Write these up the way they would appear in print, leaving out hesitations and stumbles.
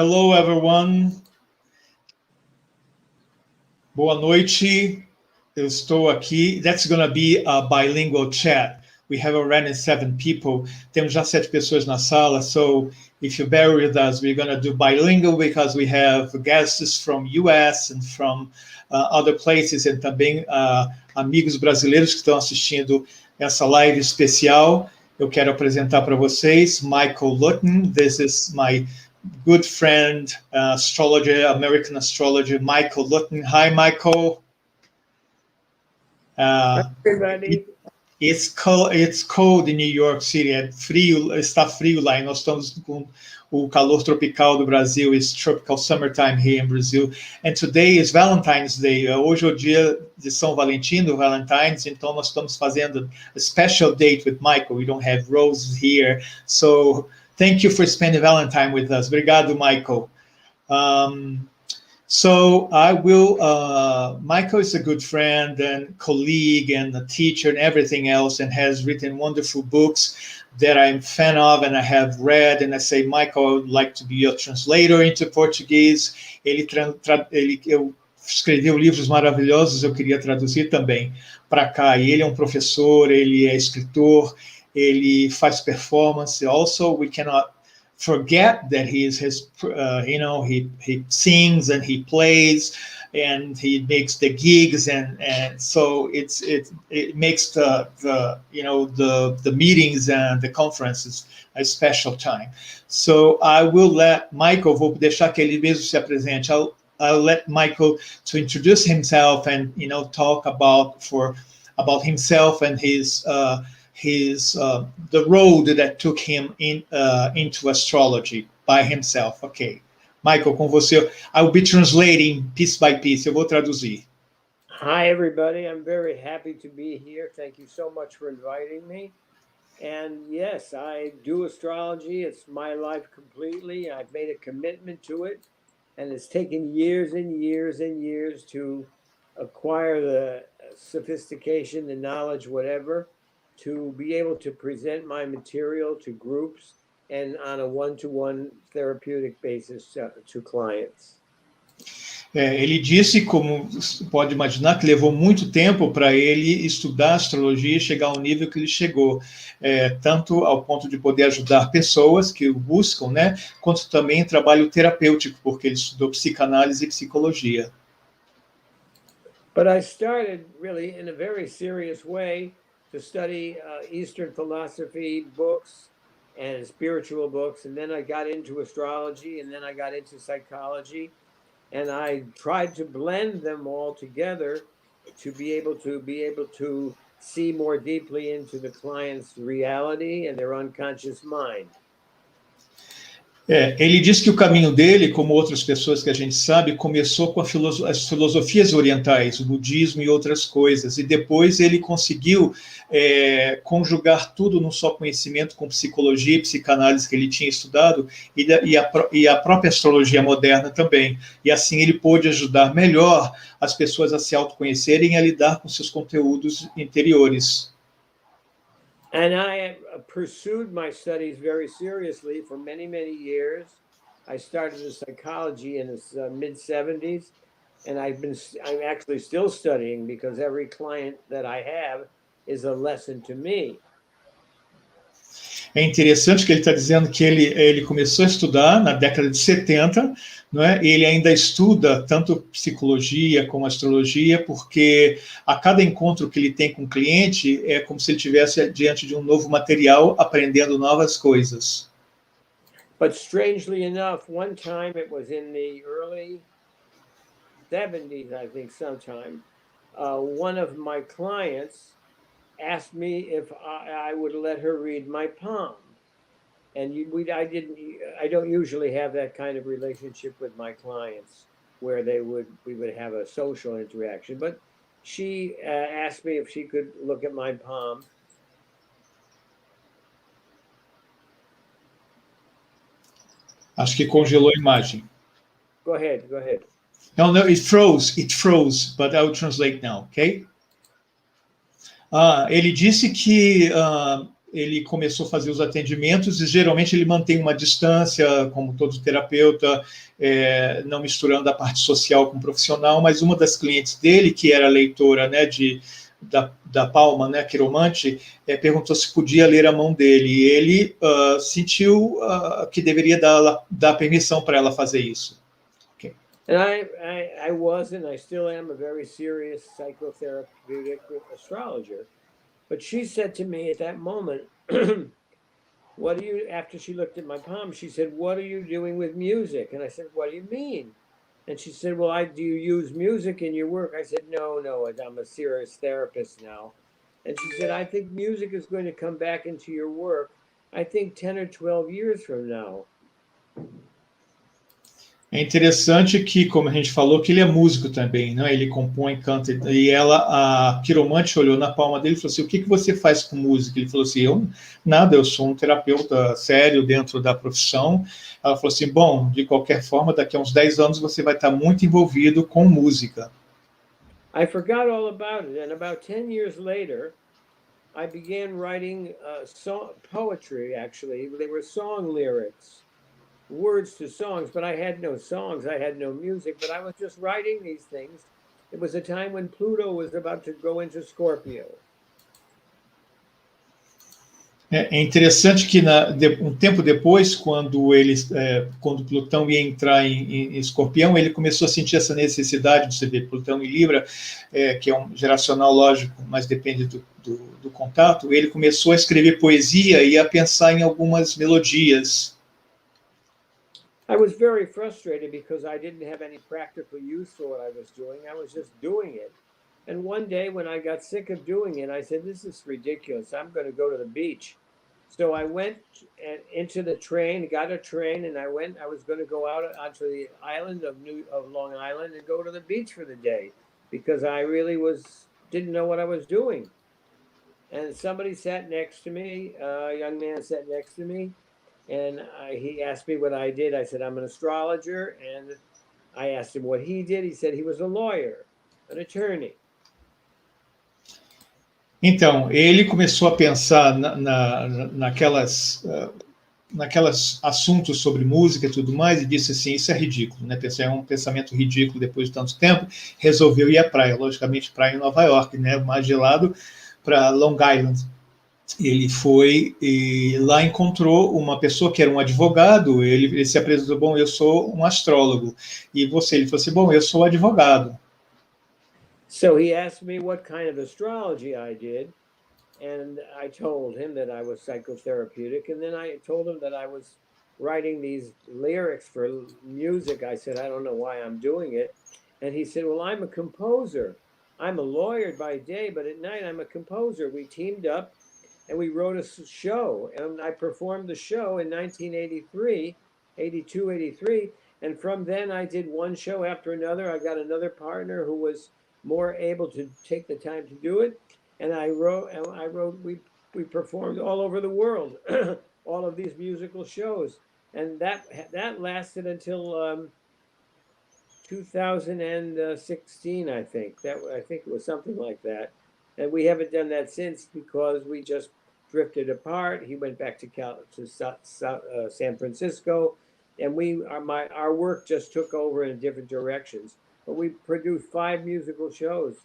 Hello, everyone. Boa noite. Eu estou aqui. That's going to be a bilingual chat. We have already 7 people. Temos já 7 pessoas na sala. So if you bear with us, we're going to do bilingual because we have guests from US and from other places and também amigos brasileiros que estão assistindo essa live especial. Eu quero apresentar para vocês Michael Lutin. This is my good friend, astrologer, American astrologer, Michael Lutin. Hi, Michael. Everybody. It's cold in New York City. É frio, está frio lá. E nós estamos com o calor tropical do Brasil. It's tropical summertime here in Brazil. And today is Valentine's Day. Hoje é o dia de São Valentino, Valentine's. Então nós estamos fazendo a special date with Michael. We don't have roses here. So thank you for spending Valentine with us. Obrigado, Michael. So I will, Michael is a good friend and colleague and a teacher and everything else, and has written wonderful books that I'm a fan of and I have read. And I say, Michael, I would like to be a translator into Portuguese. Ele escreveu livros maravilhosos, eu queria traduzir também para cá. E ele é um professor, ele é escritor, ele faz performance. Also, we cannot forget that he sings and he plays and he makes the gigs and so it makes the meetings and the conferences a special time. So I will let Michael, vou deixar que ele mesmo se apresente. I'll let Michael to introduce himself and talk about himself and his the road that took him into astrology by himself. Okay. Michael, com você. I will be translating piece by piece. Eu vou traduzir. Hi, everybody. I'm very happy to be here. Thank you so much for inviting me. And yes, I do astrology. It's my life completely. I've made a commitment to it. And it's taken years and years and years to acquire the sophistication, the knowledge, whatever, to be able to present my material to groups and on a one-to-one therapeutic basis to clients. Ele disse, como pode imaginar, que levou muito tempo para ele estudar astrologia e chegar ao nível que ele chegou, tanto ao ponto de poder ajudar pessoas que o buscam, né, quanto também trabalho terapêutico, porque ele estudou psicanálise e psicologia. But I started really in a very serious way to study Eastern philosophy books and spiritual books, and then I got into astrology, and then I got into psychology, and I tried to blend them all together to be able to see more deeply into the client's reality and their unconscious mind. Ele diz que o caminho dele, como outras pessoas que a gente sabe, começou com as filosofias orientais, o budismo e outras coisas, e depois ele conseguiu conjugar tudo num só conhecimento com psicologia e psicanálise que ele tinha estudado, e a própria astrologia moderna também. E assim ele pôde ajudar melhor as pessoas a se autoconhecerem e a lidar com seus conteúdos interiores. And I pursued my studies very seriously for many, many years. I started in psychology in the mid-70s, and I'm actually still studying because every client that I have is a lesson to me. É interessante que ele está dizendo que ele começou a estudar na década de 70, não é? E ele ainda estuda tanto psicologia como astrologia, porque a cada encontro que ele tem com o cliente é como se ele estivesse diante de um novo material, aprendendo novas coisas. But strangely enough, one time, it was in the early 70s, I think, sometime, one of my clients asked me if I would let her read my palm. And I don't usually have that kind of relationship with my clients where we would have a social interaction. But she asked me if she could look at my palm. Acho que congelou a imagem. Go ahead. No, it froze, but I will translate now, okay? Ele disse que ele começou a fazer os atendimentos e geralmente ele mantém uma distância, como todo terapeuta, não misturando a parte social com o profissional, mas uma das clientes dele, que era leitora, né, da palma, né, quiromante, perguntou se podia ler a mão dele, e ele sentiu que deveria dar permissão para ela fazer isso. Okay. And I was, and I still am, a very serious psychotherapeutic astrologer. But she said to me at that moment, after she looked at my palm, she said, "What are you doing with music?" And I said, "What do you mean?" And she said, "Well, do you use music in your work?" I said, No, I'm a serious therapist now. And she said, "I think music is going to come back into your work, I think 10 or 12 years from now." É interessante que, como a gente falou, que ele é músico também, né? Ele compõe, canta, e a quiromante olhou na palma dele e falou assim, o que você faz com música? Ele falou assim, nada, eu sou um terapeuta sério dentro da profissão. Ela falou assim, bom, de qualquer forma, daqui a uns 10 anos você vai estar muito envolvido com música. I forgot all about it, and about 10 years later, I began writing poetry, actually. They were song lyrics. Words to songs, but I had no songs, I had no music, but I was just writing these things. It was a time when Pluto was about to go into Scorpio. É interessante que um tempo depois, quando Plutão ia entrar em Escorpião, ele começou a sentir essa necessidade de ver Plutão em Libra, que é um geracional lógico, mas depende do contato. Ele começou a escrever poesia e a pensar em algumas melodias. I was very frustrated because I didn't have any practical use for what I was doing. I was just doing it. And one day when I got sick of doing it, I said, this is ridiculous. I'm going to go to the beach. So I went into the train, got a train, and I was going to go out onto the island of Long Island and go to the beach for the day because I really didn't know what I was doing. And somebody sat next to me, a young man sat next to me, and he asked me what I did. I said, I'm an astrologer. And I asked him what he did. He said he was a lawyer, an attorney. Então, ele começou a pensar naquelas assuntos sobre música e tudo mais, e disse assim, isso é ridículo, né? É um pensamento ridículo depois de tanto tempo, resolveu ir à praia, logicamente praia em Nova York, né? Mais de lado para Long Island. Ele foi e lá encontrou uma pessoa que era um advogado, ele se apresentou, bom, eu sou um astrólogo, e você? Ele falou assim, bom, eu sou advogado. So he asked me what kind of astrology I did, and I told him that I was psychotherapeutic, and then I told him that I was writing these lyrics for music. I said, I don't know why I'm doing it. And he said, well, I'm a composer. I'm a lawyer by day, but at night I'm a composer. We teamed up and we wrote a show, and I performed the show in 1983, 82, 83. And from then I did one show after another. I got another partner who was more able to take the time to do it. And we performed all over the world, all of these musical shows. And that lasted until 2016, I think. I think it was something like that. And we haven't done that since because we just drifted apart. He went back to San Francisco, and our work just took over in different directions. But we produced 5 musical shows,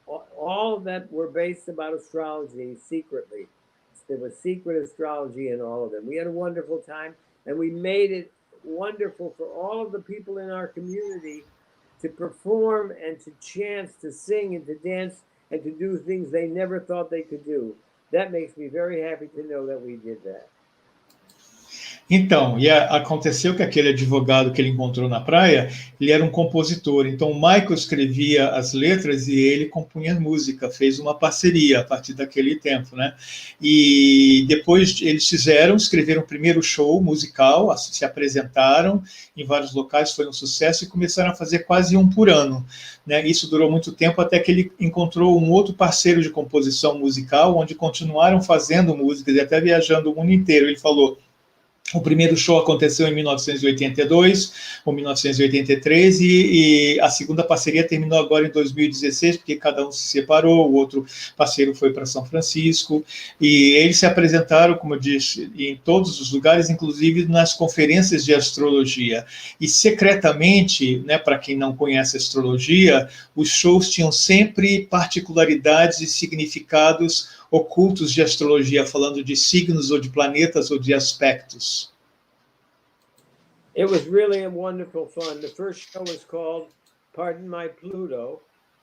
all of that were based about astrology secretly. There was secret astrology in all of them. We had a wonderful time, and we made it wonderful for all of the people in our community to perform and to chant, to sing and to dance and to do things they never thought they could do. That makes me very happy to know that we did that. Então, aconteceu que aquele advogado que ele encontrou na praia, ele era um compositor. Então, o Michael escrevia as letras e ele compunha música, fez uma parceria a partir daquele tempo, né? E depois eles escreveram o primeiro show musical, se apresentaram em vários locais, foi um sucesso e começaram a fazer quase um por ano, né? Isso durou muito tempo até que ele encontrou um outro parceiro de composição musical, onde continuaram fazendo músicas e até viajando o mundo inteiro. Ele falou, O primeiro show aconteceu em 1982 ou 1983 e a segunda parceria terminou agora em 2016, porque cada um se separou, o outro parceiro foi para São Francisco, e eles se apresentaram, como eu disse, em todos os lugares, inclusive nas conferências de astrologia. E secretamente, né, para quem não conhece astrologia, os shows tinham sempre particularidades e significados ocultos de astrologia, falando de signos ou de planetas ou de aspectos. It was really wonderful fun. The first show was called Pardon My Pluto,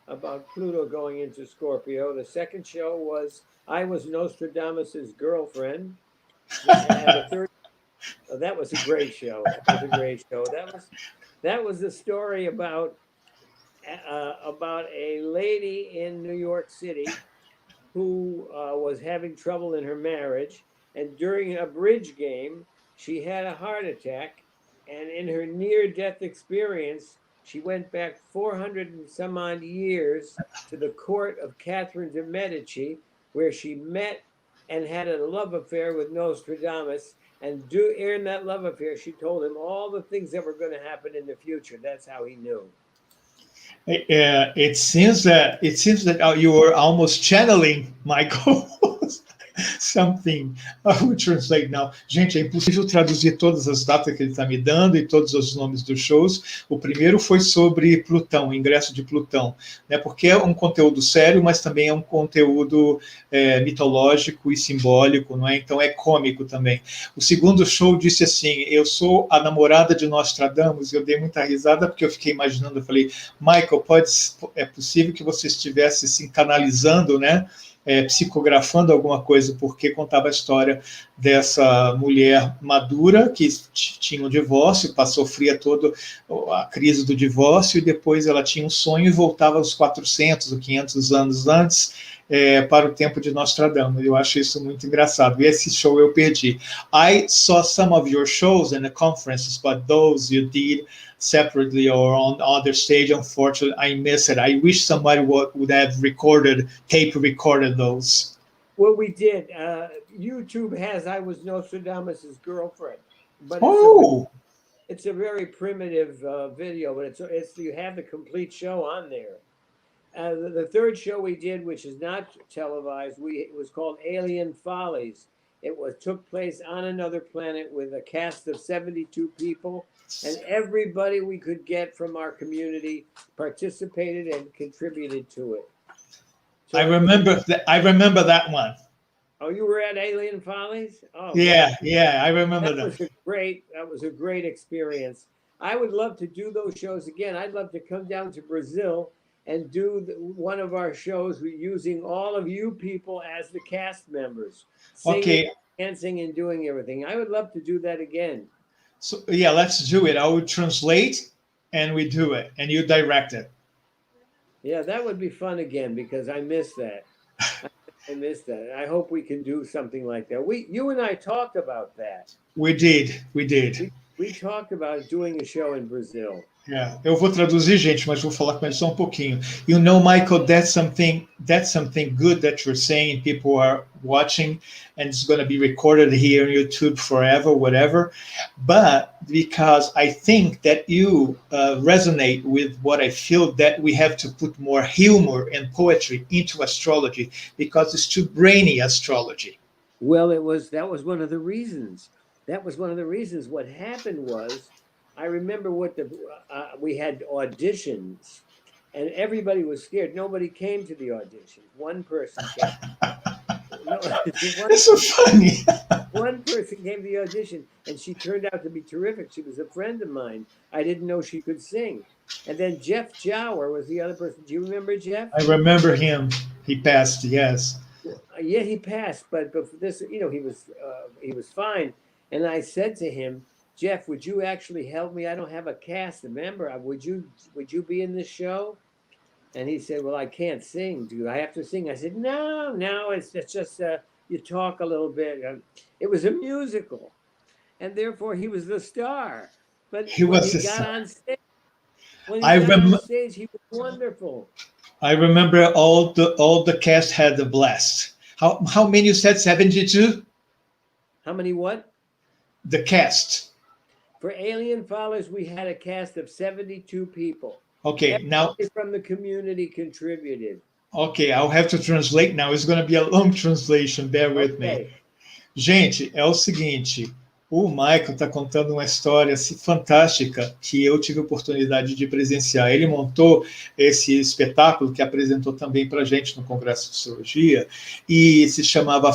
about Pluto going into Scorpio. The second show was I Was Nostradamus's Girlfriend. And the third, oh, that was a great show. That was a great show. That was a story about a lady in New York City who was having trouble in her marriage, and during a bridge game, she had a heart attack, and in her near-death experience, she went back 400 and some odd years to the court of Catherine de' Medici, where she met and had a love affair with Nostradamus. And in that love affair, she told him all the things that were going to happen in the future. That's how he knew. It seems that you were almost channeling Michael. Something. I will translate now. Gente, é impossível traduzir todas as datas que ele está me dando e todos os nomes dos shows. O primeiro foi sobre Plutão, o ingresso de Plutão, né? Porque é um conteúdo sério, mas também é um conteúdo mitológico e simbólico, não é? Então é cômico também. O segundo show disse assim: eu sou a namorada de Nostradamus. Eu dei muita risada porque eu fiquei imaginando, eu falei, Michael, é possível que você estivesse se canalizando, né? Psicografando alguma coisa, porque contava a história dessa mulher madura que tinha um divórcio, sofria toda a crise do divórcio, e depois ela tinha um sonho e voltava aos 400 ou 500 anos antes, para o tempo de Nostradamus. Eu acho isso muito engraçado. E esse show eu perdi. I saw some of your shows in the conferences, but those you did separately or on other stage, unfortunately, I miss it. I wish somebody would have tape recorded those. Well, we did. YouTube has I Was Nostradamus's Girlfriend, but it's a very primitive video, but it's you have the complete show on there. The third show we did, which is not televised, it was called Alien Follies. It took place on another planet with a cast of 72 people, and everybody we could get from our community participated and contributed to it. So I remember that one. Oh, you were at Alien Follies? Oh, yeah, I remember that. That was a great experience. I would love to do those shows again. I'd love to come down to Brazil and do one of our shows using all of you people as the cast members, singing, dancing, and doing everything. I would love to do that again. So yeah, let's do it. I would translate and we do it, and you direct it. Yeah, that would be fun again, because I miss that. I miss that. I hope we can do something like that. You and I talked about that. We did. We talked about doing a show in Brazil. Yeah. Eu vou traduzir, gente, mas vou falar com ele só um pouquinho. You know, Michael, that's something good that you're saying. People are watching, and it's going to be recorded here on YouTube forever, whatever. But because I think that you resonate with what I feel, that we have to put more humor and poetry into astrology, because it's too brainy astrology. Well, that was one of the reasons. What happened was, I remember we had auditions, and everybody was scared. Nobody came to the auditions. One person came. That's so funny. One person came to the audition, and she turned out to be terrific. She was a friend of mine. I didn't know she could sing. And then Jeff Jower was the other person. Do you remember Jeff? I remember him. He passed, yes. Yeah, he passed, but for this, he was fine. And I said to him, Jeff, would you actually help me? I don't have a cast member. Would you be in this show? And he said, well, I can't sing. Do I have to sing? I said, no, it's just you talk a little bit. It was a musical, and therefore he was the star. But when he got on stage, he was wonderful. I remember all the cast had a blast. How many you said? 72? How many what? The cast. For Alien Fathers, we had a cast of 72 people. Okay, now, Everybody from the community contributed. okay, I'll have to translate now. It's going to be a long translation. Bear with me. Okay. Gente, é o seguinte, o Michael está contando uma história assim, fantástica que eu tive a oportunidade de presenciar. Ele montou esse espetáculo que apresentou também para a gente no Congresso de Astrologia e se chamava,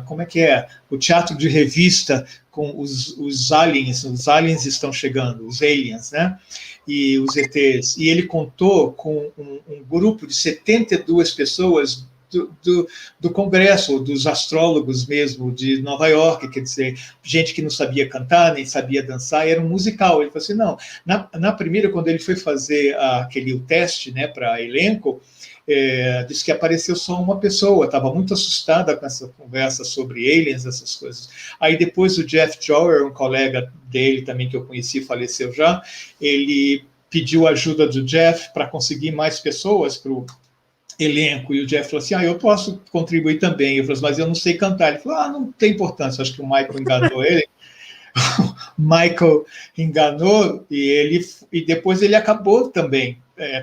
como é que é? O teatro de revista com os aliens. Os aliens estão chegando, os aliens, né? E os ETs. E ele contou com um grupo de 72 pessoas do Congresso, dos astrólogos mesmo, de Nova York, quer dizer, gente que não sabia cantar, nem sabia dançar, era um musical. Ele falou assim, não, na primeira, quando ele foi fazer o teste, né, para elenco, disse que apareceu só uma pessoa, estava muito assustada com essa conversa sobre aliens, essas coisas. Aí depois o Jeff Jower, um colega dele também que eu conheci, faleceu já, ele pediu ajuda do Jeff para conseguir mais pessoas para o elenco, e o Jeff falou assim, eu posso contribuir também. Eu falei assim, mas eu não sei cantar. Ele falou, não tem importância, acho que o Michael enganou ele. Michael enganou e depois ele acabou também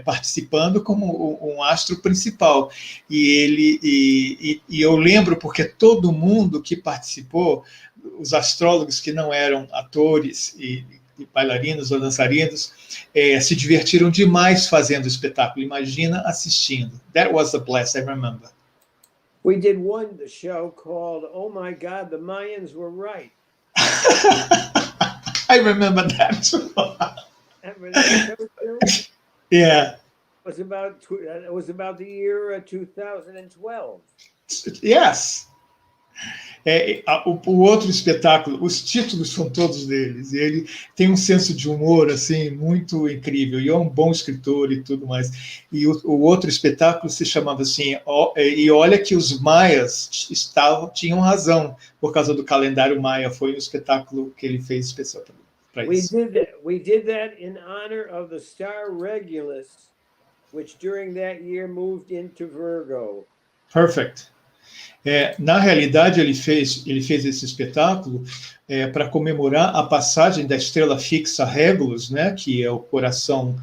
participando como um astro principal. E eu lembro porque todo mundo que participou, os astrólogos que não eram atores e bailarinos ou dançarinos, se divertiram demais fazendo o espetáculo. Imagina assistindo. That was a blast, I remember. We did one show called Oh My God, the Mayans Were Right. I remember that too. Remember that show? Yeah. It was about the year 2012. Yes. O outro espetáculo, os títulos são todos deles, e ele tem um senso de humor assim muito incrível, e é um bom escritor e tudo mais. E o outro espetáculo se chamava assim, e olha que os maias tinham razão por causa do calendário maia, foi um espetáculo que ele fez especial para isso. We did that in honor of the star Regulus, which during that year moved into Virgo. Perfect. Na realidade, ele fez esse espetáculo para comemorar a passagem da estrela fixa Regulus, né, que é o coração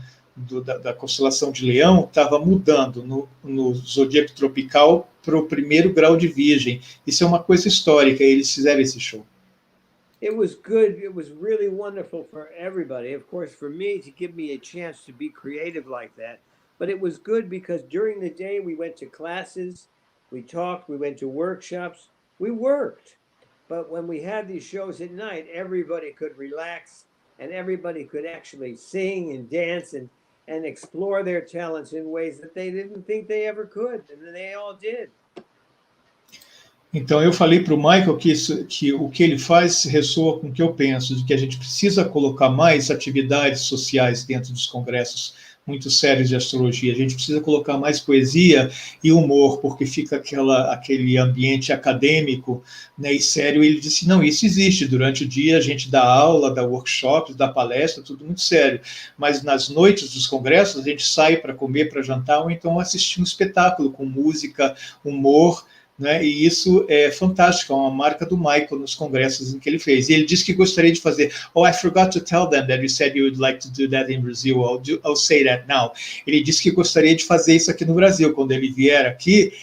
da constelação de Leão, estava mudando no zodíaco tropical para o primeiro grau de Virgem. Isso é uma coisa histórica, eles fizeram esse show. It was good. It was really wonderful for everybody. Of course, for me, to give me a chance to be creative like that. But it was good because during the day we went to classes, we talked, we went to workshops, we worked. But when we had these shows at night, everybody could relax and everybody could actually sing and dance and explore their talents in ways that they didn't think they ever could. And they all did. Então, eu falei para o Michael que o que ele faz ressoa com o que eu penso, de que a gente precisa colocar mais atividades sociais dentro dos congressos muito sérios de astrologia. A gente precisa colocar mais poesia e humor, porque fica aquele ambiente acadêmico, né, e sério. Ele disse, não, isso existe. Durante o dia a gente dá aula, dá workshops, dá palestra, tudo muito sério. Mas nas noites dos congressos a gente sai para comer, para jantar, ou então assistir um espetáculo com música, humor, né? E isso é fantástico, é uma marca do Michael nos congressos em que ele fez. E ele disse que gostaria de fazer. Oh, I forgot to tell them that you said you would like to do that in Brazil. I'll say that now. Ele disse que gostaria de fazer isso aqui no Brasil. Quando ele vier aqui,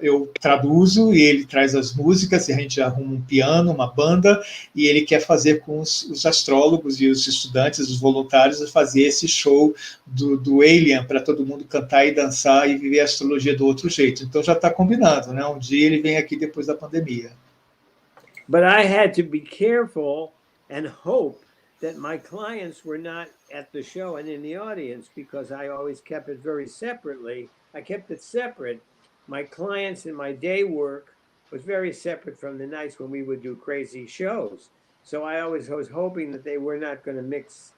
eu traduzo e ele traz as músicas, e a gente arruma um piano, uma banda, e ele quer fazer com os astrólogos e os estudantes, os voluntários, fazer esse show do Alien, para todo mundo cantar e dançar e viver a astrologia do outro jeito. Então já está combinado, né? Um dia ele vem aqui depois da pandemia. But I had to be careful and hope that my clients were not at the show and in the audience, because I always kept it very separately. I kept it separate. My clients and my day work was very separate from the nights when we would do crazy shows. So I always was hoping that they were not going to mix,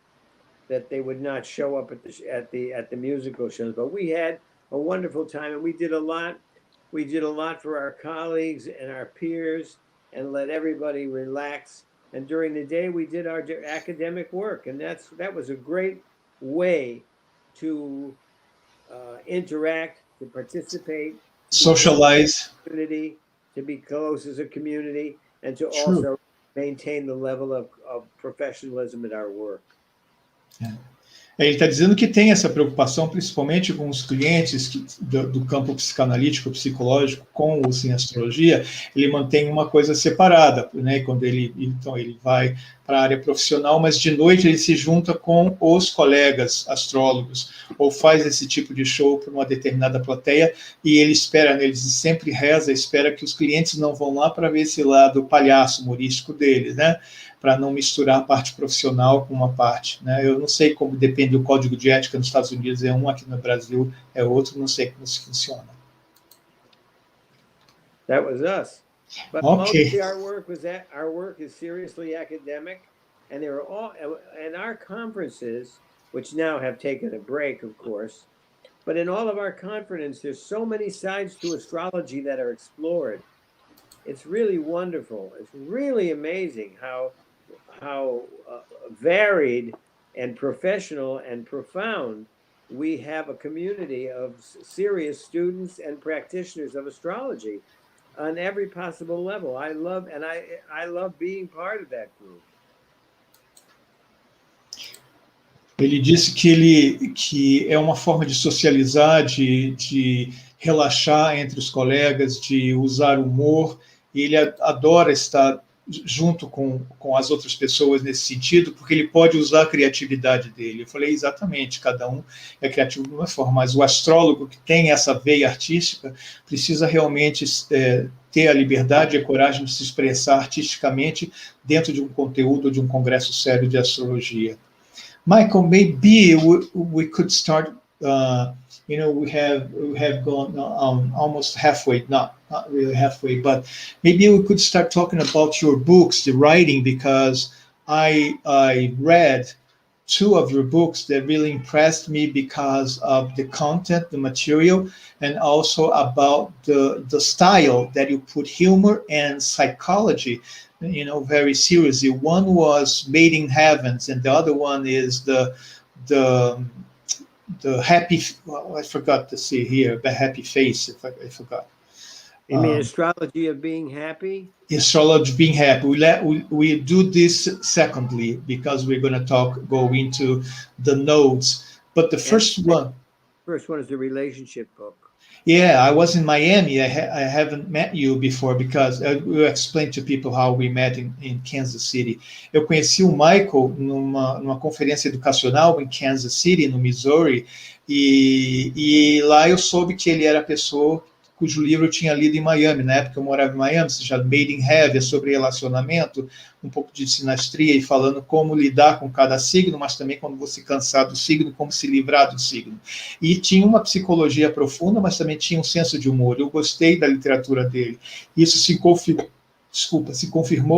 that they would not show up at the musical shows. But we had a wonderful time, and we did a lot. We did a lot for our colleagues and our peers, and let everybody relax. And during the day, we did our academic work, and that was a great way to interact, to participate, socialize, to be close as a community, and to True. also maintain the level of professionalism in our work. Ele está dizendo que tem essa preocupação, principalmente com os clientes do campo psicanalítico, psicológico, com o Sim Astrologia. Ele mantém uma coisa separada, né? Quando ele vai para a área profissional, mas de noite ele se junta com os colegas astrólogos, ou faz esse tipo de show para uma determinada plateia, e ele espera, ele sempre reza, espera que os clientes não vão lá para ver esse lado palhaço humorístico dele, né? Para não misturar a parte profissional com uma parte, né? Eu não sei como depende do código de ética nos Estados Unidos, é um, aqui no Brasil é outro, não sei como isso funciona. That was us. But Okay. mostly our work is seriously academic, and they're all, and our conferences, which now have taken a break, of course, but in all of our conferences, there's so many sides to astrology that are explored. It's really wonderful. It's really amazing how varied and professional and profound we have a community of serious students and practitioners of astrology on every possible level. I love being part of that group. Ele disse que é uma forma de socializar, de relaxar entre os colegas, de usar humor, e ele adora estar junto com as outras pessoas nesse sentido, porque ele pode usar a criatividade dele. Eu falei, exatamente, cada um é criativo de uma forma, mas o astrólogo que tem essa veia artística precisa realmente ter a liberdade e a coragem de se expressar artisticamente dentro de um conteúdo, de um congresso sério de astrologia. Michael, maybe we could start. We have gone almost halfway, not really halfway, but maybe we could start talking about your books, the writing, because I read two of your books that really impressed me because of the content, the material, and also about the style that you put humor and psychology, very seriously. One was Made in Heavens, and the other one is the happy. Well, I forgot to see here the happy face. If I forgot. You mean astrology of being happy? Astrology being happy. We do this secondly because we're going to go into the nodes. But the first one is the relationship book. Yeah, I was in Miami. I haven't met you before because I will explain to people how we met in Kansas City. Eu conheci o Michael numa conferência educacional em Kansas City, no Missouri, e lá eu soube que ele era a pessoa cujo livro eu tinha lido em Miami. Na época eu morava em Miami, se chama Made in Heaven, sobre relacionamento, um pouco de sinastria e falando como lidar com cada signo, mas também quando você cansar do signo, como se livrar do signo. E tinha uma psicologia profunda, mas também tinha um senso de humor. Eu gostei da literatura dele. Isso se confirmou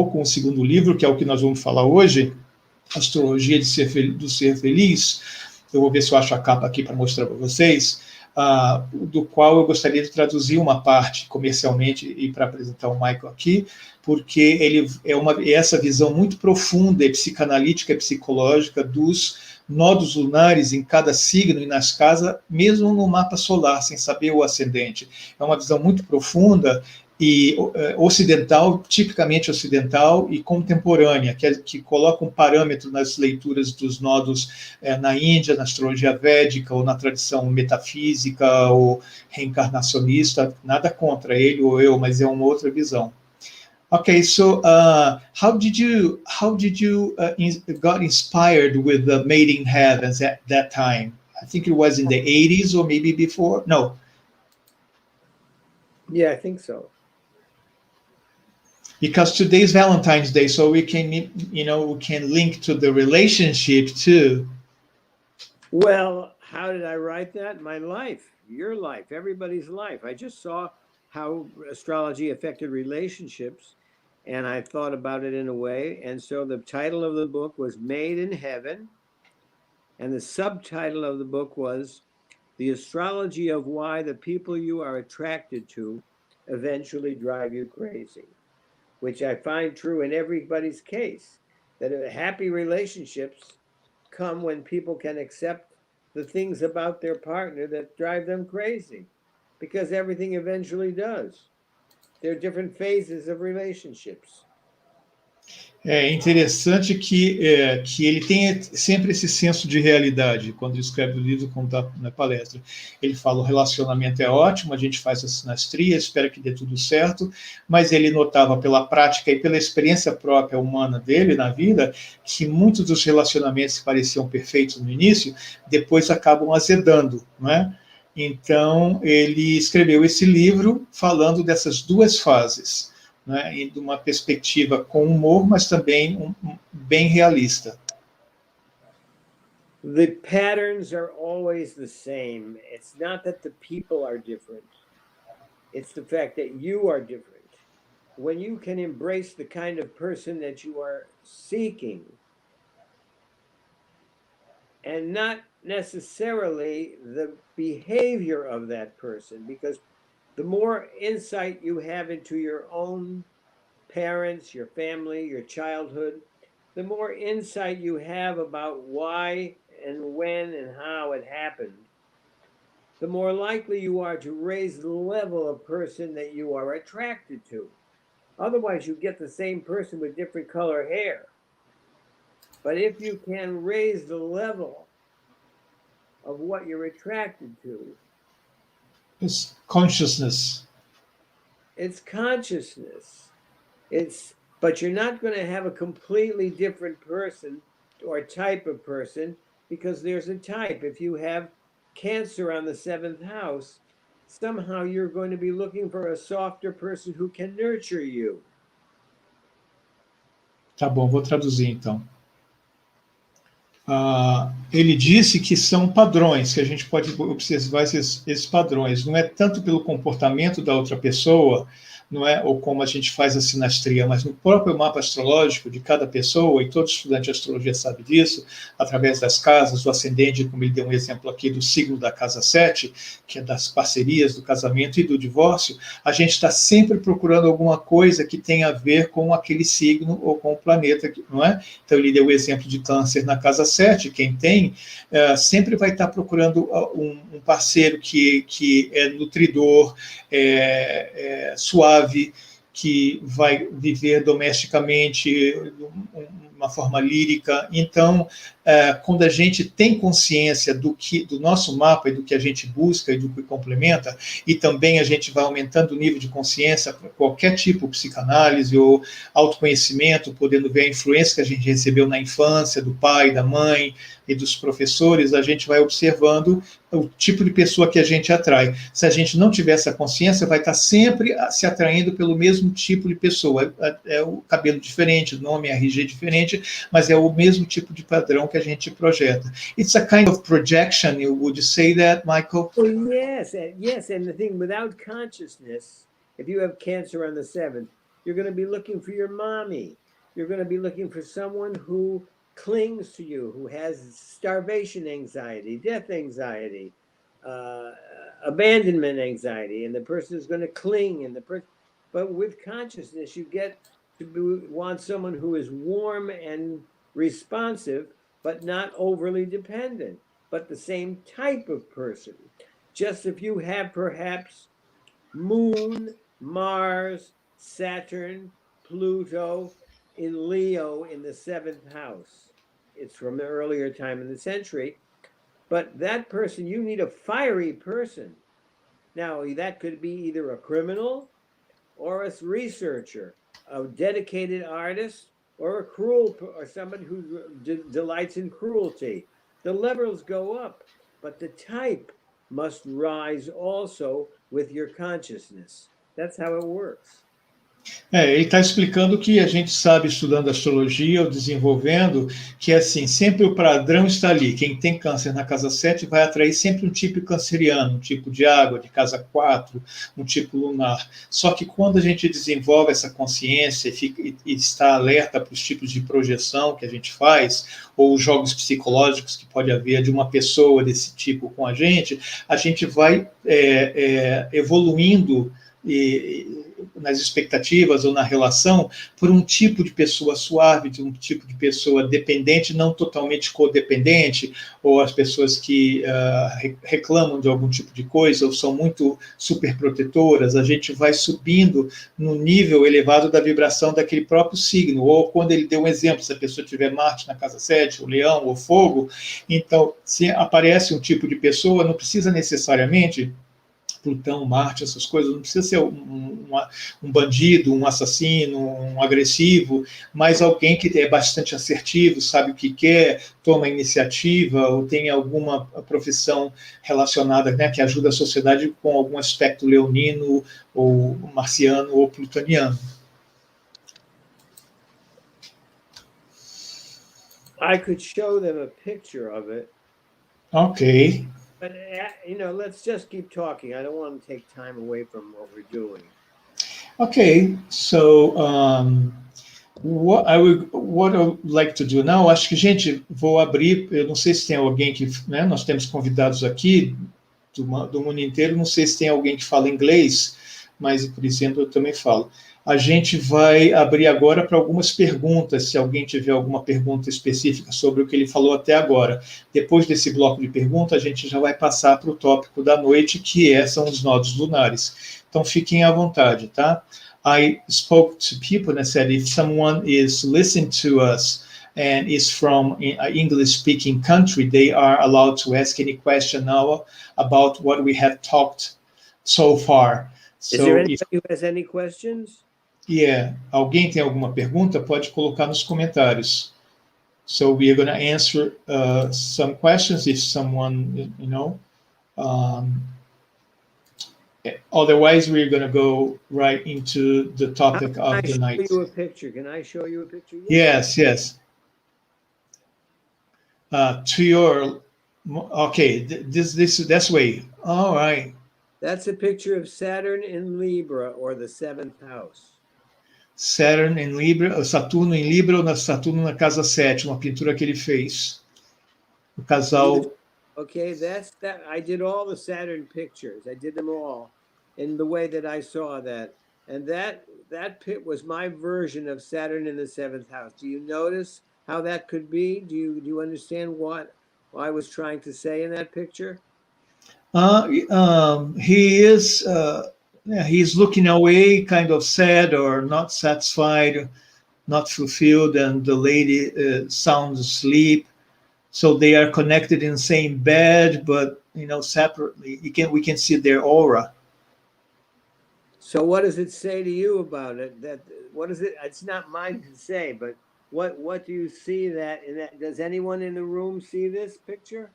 com o segundo livro, que é o que nós vamos falar hoje, Astrologia do Ser Feliz. Eu vou ver se eu acho a capa aqui para mostrar para vocês. Do qual eu gostaria de traduzir uma parte comercialmente e para apresentar o Michael aqui, porque ele é essa visão muito profunda e psicanalítica e psicológica dos nodos lunares em cada signo e nas casas, mesmo no mapa solar, sem saber o ascendente. É uma visão muito profunda e ocidental, tipicamente ocidental e contemporânea, que coloca um parâmetro nas leituras dos nodos na Índia, na astrologia védica, ou na tradição metafísica ou reencarnacionista. Nada contra ele ou eu, mas é uma outra visão. Okay, so how did you got inspired with the Made in Heavens at that time? I think it was in the 80s or maybe before. No. Yeah, I think so. Because today's Valentine's Day, so we can link to the relationship too. Well, how did I write that? My life, your life, everybody's life. I just saw how astrology affected relationships, and I thought about it in a way. And so the title of the book was Made in Heaven, and the subtitle of the book was The Astrology of Why the People You Are Attracted to Eventually Drive You Crazy, which I find true in everybody's case, that happy relationships come when people can accept the things about their partner that drive them crazy, because everything eventually does. There are different phases of relationships. É interessante que ele tenha sempre esse senso de realidade quando escreve o livro, quando está na palestra. Ele fala: o relacionamento é ótimo, a gente faz a sinastria, espera que dê tudo certo, mas ele notava pela prática e pela experiência própria humana dele na vida que muitos dos relacionamentos que pareciam perfeitos no início, depois acabam azedando, não é? Então, ele escreveu esse livro falando dessas duas fases, né, e de uma perspectiva com humor, mas também bem realista. The patterns are always the same. It's not that the people are different. It's the fact that you are different. When you can embrace the kind of person that you are seeking, and not necessarily the behavior of that person, because the more insight you have into your own parents, your family, your childhood, the more insight you have about why and when and how it happened, the more likely you are to raise the level of person that you are attracted to. Otherwise, you get the same person with different color hair. But if you can raise the level of what you're attracted to, It's consciousness. it's consciousness. But you're not going to have a completely different person or type of person, because there's a type. If you have Cancer on the 7th house, somehow you're going to be looking for a softer person who can nurture you. Tá bom, vou traduzir então. Ele disse que são padrões, que a gente pode observar esses padrões. Não é tanto pelo comportamento da outra pessoa, não é, ou como a gente faz a sinastria, mas no próprio mapa astrológico de cada pessoa, e todo estudante de astrologia sabe disso, através das casas, do ascendente, como ele deu um exemplo aqui do signo da casa 7, que é das parcerias, do casamento e do divórcio, a gente está sempre procurando alguma coisa que tenha a ver com aquele signo ou com o planeta, não é? Então ele deu o exemplo de Câncer na casa 7, quem tem, sempre vai estar procurando um parceiro que é nutridor, suave, que vai viver domesticamente de uma forma lírica. Então, quando a gente tem consciência do nosso mapa e do que a gente busca e do que complementa, e também a gente vai aumentando o nível de consciência para qualquer tipo, psicanálise ou autoconhecimento, podendo ver a influência que a gente recebeu na infância, do pai, da mãe e dos professores, a gente vai observando o tipo de pessoa que a gente atrai. Se a gente não tiver essa consciência, vai estar sempre se atraindo pelo mesmo tipo de pessoa. É o cabelo diferente, o nome, a RG diferente, mas é o mesmo tipo de padrão que a gente projeta. It's a kind of projection, would you say that, Michael? Well, yes, and the thing, without consciousness, if you have Cancer on the 7th, you're going to be looking for your mommy. You're going to be looking for someone who clings to you, who has starvation anxiety, death anxiety, abandonment anxiety, and the person is going to cling, but with consciousness, you get to want someone who is warm and responsive, but not overly dependent, but the same type of person. Just if you have perhaps Moon, Mars, Saturn, Pluto in Leo in the 7th house. It's from the earlier time in the century. But that person, you need a fiery person. Now, that could be either a criminal or a researcher, a dedicated artist, or a cruel, or somebody who delights in cruelty. The levels go up, but the type must rise also with your consciousness. That's how it works. Ele está explicando que a gente sabe, estudando astrologia ou desenvolvendo, que assim, sempre o padrão está ali. Quem tem Câncer na casa 7 vai atrair sempre um tipo canceriano, um tipo de água, de casa 4, um tipo lunar. Só que quando a gente desenvolve essa consciência e está alerta para os tipos de projeção que a gente faz, ou os jogos psicológicos que pode haver de uma pessoa desse tipo com a gente vai evoluindo nas expectativas ou na relação por um tipo de pessoa suave, de um tipo de pessoa dependente, não totalmente codependente, ou as pessoas que reclamam de algum tipo de coisa, ou são muito superprotetoras. A gente vai subindo no nível elevado da vibração daquele próprio signo, ou quando ele deu um exemplo, se a pessoa tiver Marte na casa 7, ou Leão, ou Fogo, então, se aparece um tipo de pessoa, não precisa necessariamente Plutão, Marte, essas coisas, não precisa ser um bandido, um assassino, um agressivo, mas alguém que é bastante assertivo, sabe o que quer, toma iniciativa, ou tem alguma profissão relacionada, né, que ajuda a sociedade com algum aspecto leonino, ou marciano, ou plutoniano. I could show them a picture of it. Okay. But, let's just keep talking. I don't want to take time away from what we're doing. Okay, so what I would like to do now, acho que, gente, vou abrir, eu não sei se tem alguém que, né, nós temos convidados aqui do mundo inteiro, não sei se tem alguém que fala inglês, mas, por exemplo, eu também falo. A gente vai abrir agora para algumas perguntas, se alguém tiver alguma pergunta específica sobre o que ele falou até agora. Depois desse bloco de perguntas, a gente já vai passar para o tópico da noite, que são os nodos lunares. Então, fiquem à vontade, tá? I spoke to people and said, if someone is listening to us and is from an English-speaking country, they are allowed to ask any question now about what we have talked so far. Is there anybody who has any questions? Yeah, alguém tem alguma pergunta? Pode colocar nos comentários. So we are going to answer some questions if someone, otherwise we're going to go right into the topic of the night. Can I show you a picture? Can I show you a picture? Yes. To your, okay, this way. All right. That's a picture of Saturn in Libra, or the 7th house. Saturn em Libra, Saturno em Libra, ou Saturno na casa 7, uma pintura que ele fez. O casal. Okay, that's that. I did all the Saturn pictures. I did them all in the way that I saw that. And that was my version of Saturn in the 7th house. Do you notice how that could be? Do you understand what I was trying to say in that picture? He is he's looking away, kind of sad or not satisfied, not fulfilled, and the lady sounds asleep. So they are connected in the same bed, but separately. We can see their aura. So what does it say to you about it? What is it? It's not mine to say, but what do you see that in that? Does anyone in the room see this picture?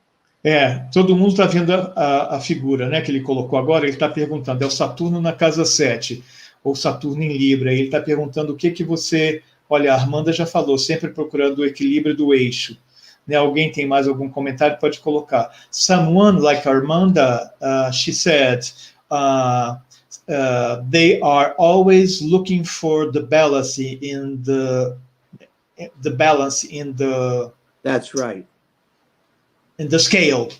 Todo mundo está vendo a figura, né, que ele colocou agora. Ele está perguntando, é o Saturno na casa 7, ou Saturno em Libra. Ele está perguntando o que você... Olha, a Armanda já falou, sempre procurando o equilíbrio do eixo. Né, alguém tem mais algum comentário? Pode colocar. Someone like Armanda, she said, they are always looking for the balance in the balance in the... That's right. In the scale.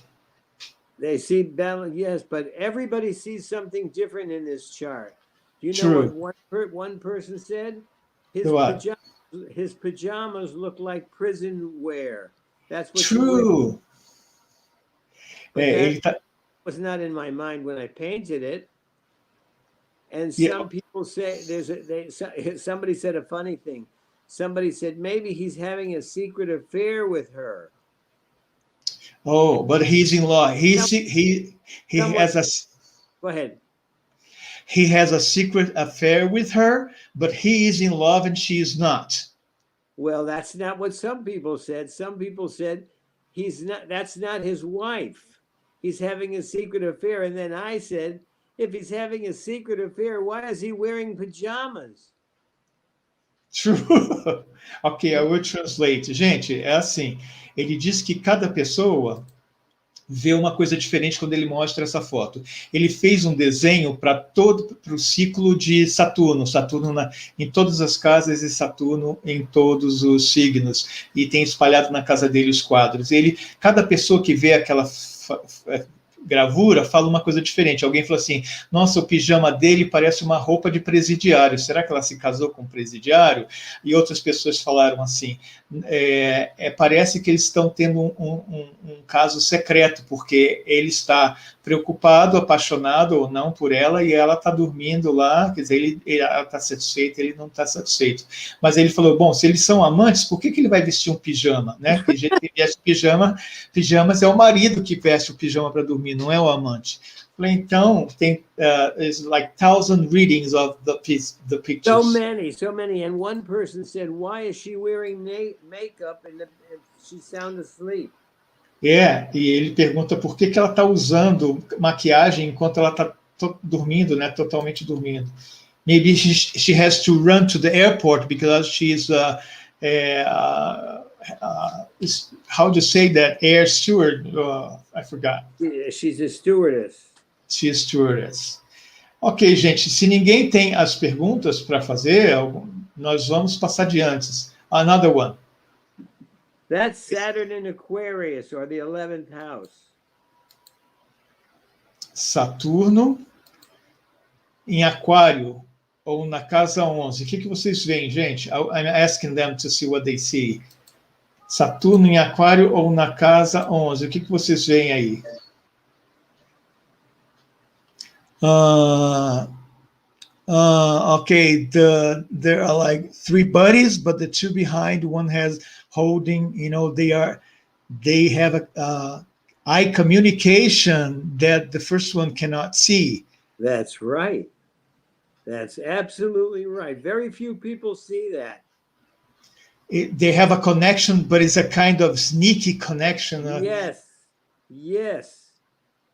They see balance, yes, but everybody sees something different in this chart. Do you know what one person said? His pajamas look like prison wear. That's what true. That was not in my mind when I painted it. And some people say somebody said a funny thing. Somebody said maybe he's having a secret affair with her. Oh, but he's in love. He has a. Go ahead. He has a secret affair with her, but he is in love and she is not. Well, that's not what some people said. Some people said he's not. That's not his wife. He's having a secret affair. And then I said, if he's having a secret affair, why is he wearing pajamas? True. Okay, I will translate. Gente, é assim. Ele diz que cada pessoa vê uma coisa diferente quando ele mostra essa foto. Ele fez um desenho para o ciclo de Saturno, em todas as casas e Saturno em todos os signos, e tem espalhado na casa dele os quadros. Cada pessoa que vê gravura fala uma coisa diferente. Alguém falou assim, nossa, o pijama dele parece uma roupa de presidiário, será que ela se casou com um presidiário? E outras pessoas falaram assim, parece que eles estão tendo um caso secreto, porque ele está preocupado, apaixonado ou não por ela, e ela está dormindo lá, quer dizer, ela está satisfeita, ele não está satisfeito. Mas ele falou, bom, se eles são amantes, por que ele vai vestir um pijama? Né? Tem gente que veste pijamas é o marido que veste o pijama para dormir, não é o amante. Falei, então, tem like 1,000 readings of the pictures. So many. And one person said, why is she wearing makeup if she's sound asleep? E ele pergunta por que ela está usando maquiagem enquanto ela está dormindo, né, totalmente dormindo. Maybe she has to run to the airport because she's how do you say that? Air steward? I forgot. She's a stewardess. She's stewardess. Ok, gente, se ninguém tem as perguntas para fazer, nós vamos passar adiante. Another one. That's Saturn in Aquarius, or the 11th house. Saturno em Aquário, ou na casa 11. O que vocês veem, gente? I'm asking them to see what they see. Saturno em Aquário ou na casa 11. O que vocês veem aí? Okay, there are like 3 buddies, but the 2 behind, one has holding, they have eye communication that the first one cannot see. That's right. That's absolutely right. Very few people see that. They have a connection, but it's a kind of sneaky connection. Yes.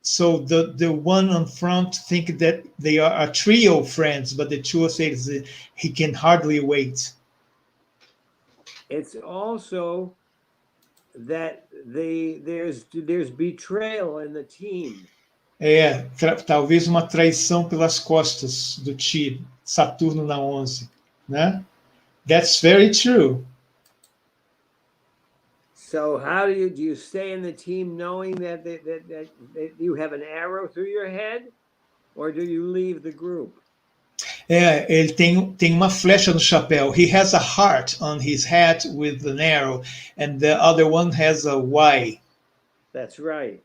So the one on front think that they are a trio of friends, but the two says he can hardly wait. It's also that there's betrayal in the team. Talvez uma traição pelas costas do time, Saturno na 11, né? That's very true. So how do you stay in the team knowing that you have an arrow through your head, or do you leave the group? Ele tem uma flecha no chapéu. He has a heart on his hat with an arrow, and the other one has a Y. That's right.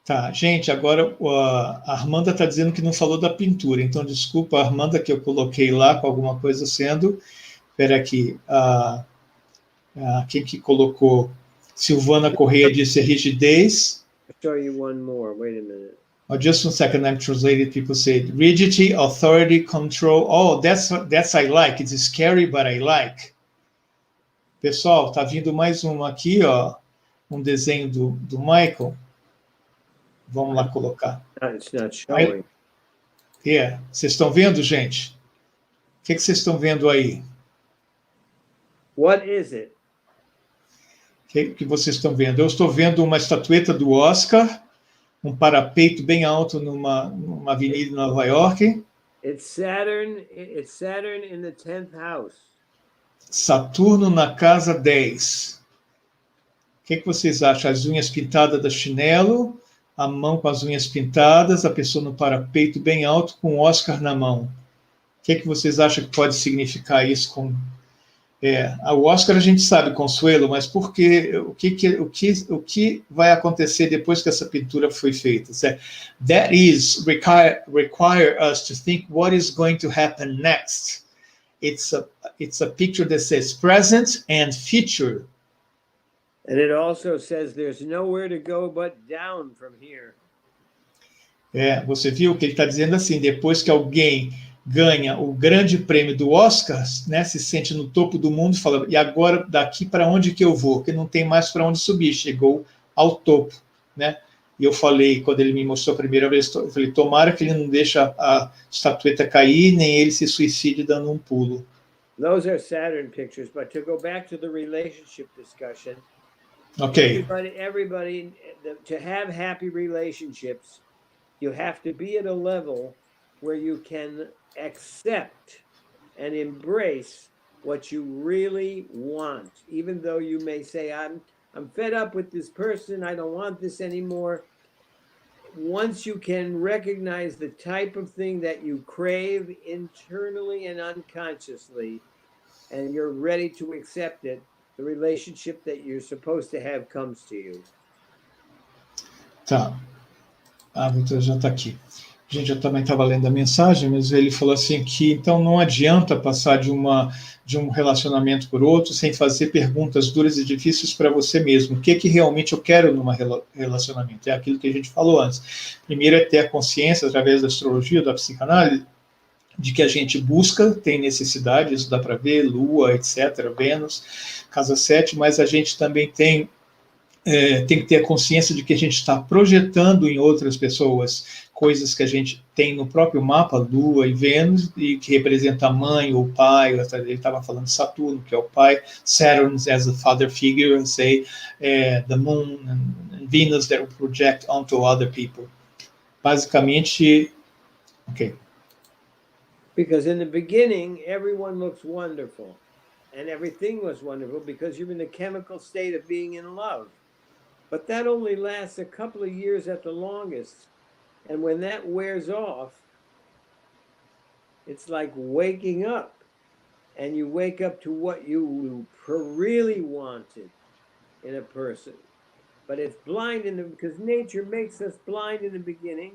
Tá, gente, agora a Armanda está dizendo que não falou da pintura, então desculpa, Armanda, que eu coloquei lá com alguma coisa sendo. Espera aqui. Quem que colocou? Silvana Correia disse rigidez. I'll show you one more. Wait a minute. Just one second, I'm translating. People say rigidity, authority, control. Oh, that's I like. It's scary, but I like. Pessoal, tá vindo mais um aqui, ó, um desenho do Michael. Vamos lá colocar. It's not showing. Vocês estão vendo, gente? O que vocês estão vendo aí? What is it? O que vocês estão vendo? Eu estou vendo uma estatueta do Oscar, um parapeito bem alto numa avenida em Nova York. It's Saturn in the 10th house. Saturno na casa 10. O que vocês acham? As unhas pintadas da chinelo, a mão com as unhas pintadas, a pessoa no parapeito bem alto com o Oscar na mão. O que vocês acham que pode significar isso? O Oscar a gente sabe, Consuelo, mas por quê? O que vai acontecer depois que essa pintura foi feita? That is require us to think what is going to happen next. It's a picture that says present and future. And it also says there's nowhere to go but down from here. Você viu que ele está dizendo assim, depois que alguém ganha o grande prêmio do Oscar, né, se sente no topo do mundo, fala, e agora daqui para onde que eu vou? Que não tem mais para onde subir, chegou ao topo, né? E eu falei, quando ele me mostrou a primeira vez, eu falei, tomara que ele não deixe a estatueta cair, nem ele se suicide dando um pulo. Those are Saturn pictures, but to go back to the relationship discussion, okay. Everybody, to have happy relationships, you have to be at a level where you can accept and embrace what you really want, even though you may say, I'm I'm fed up with this person. I don't want this anymore. Once you can recognize the type of thing that you crave internally and unconsciously, and you're ready to accept it, the relationship that you're supposed to have comes to you. Tá. Ah, Vitor já está aqui. A gente já também estava lendo a mensagem, mas ele falou assim que então não adianta passar de um relacionamento por outro sem fazer perguntas duras e difíceis para você mesmo. O que realmente eu quero num relacionamento? É aquilo que a gente falou antes. Primeiro é ter a consciência, através da astrologia, da psicanálise, de que a gente busca, tem necessidade, isso dá para ver, Lua, etc., Vênus, casa 7, mas a gente também tem que ter a consciência de que a gente está projetando em outras pessoas coisas que a gente tem no próprio mapa, Lua e Vênus, e que representa a mãe ou o pai. Ele estava falando de Saturno, que é o pai, Saturn as a father figure, say, the moon and Venus that will project onto other people. Basicamente, ok. Because in the beginning, everyone looks wonderful, and everything was wonderful because you're in the chemical state of being in love. But that only lasts a couple of years at the longest. And when that wears off, it's like waking up. And you wake up to what you really wanted in a person. But it's blind because nature makes us blind in the beginning,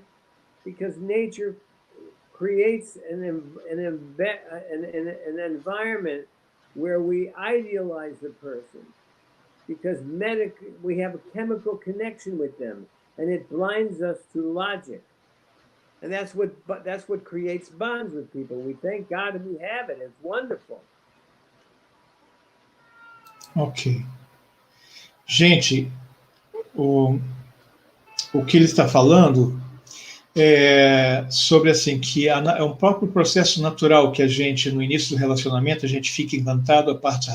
because nature creates an environment where we idealize the person. Because we have a chemical connection with them, and it blinds us to logic. And that's what creates bonds with people. We thank God we have it. It's wonderful. Ok. Gente, o que ele está falando sobre assim que é um próprio processo natural que a gente, no início do relacionamento, a gente fica encantado, a parte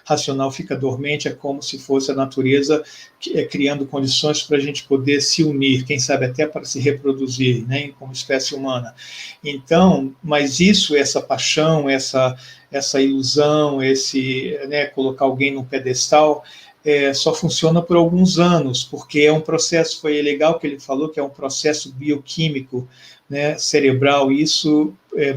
racional fica dormente, é como se fosse a natureza criando condições para a gente poder se unir, quem sabe até para se reproduzir, né, como espécie humana. Então, mas essa paixão, essa ilusão, né, colocar alguém no pedestal, só funciona por alguns anos, porque é um processo, foi legal que ele falou, que é um processo bioquímico, né, cerebral, e isso,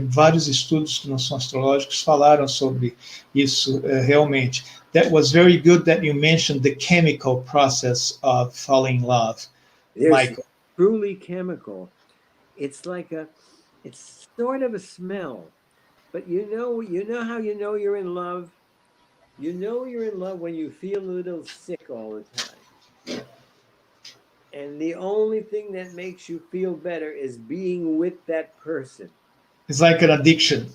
vários estudos que não são astrológicos falaram sobre isso, realmente. That was very good that you mentioned the chemical process of falling in love, Michael. Truly chemical. It's sort of a smell, but you know how you know you're in love? You know you're in love when you feel a little sick all the time. And the only thing that makes you feel better is being with that person. It's like an addiction.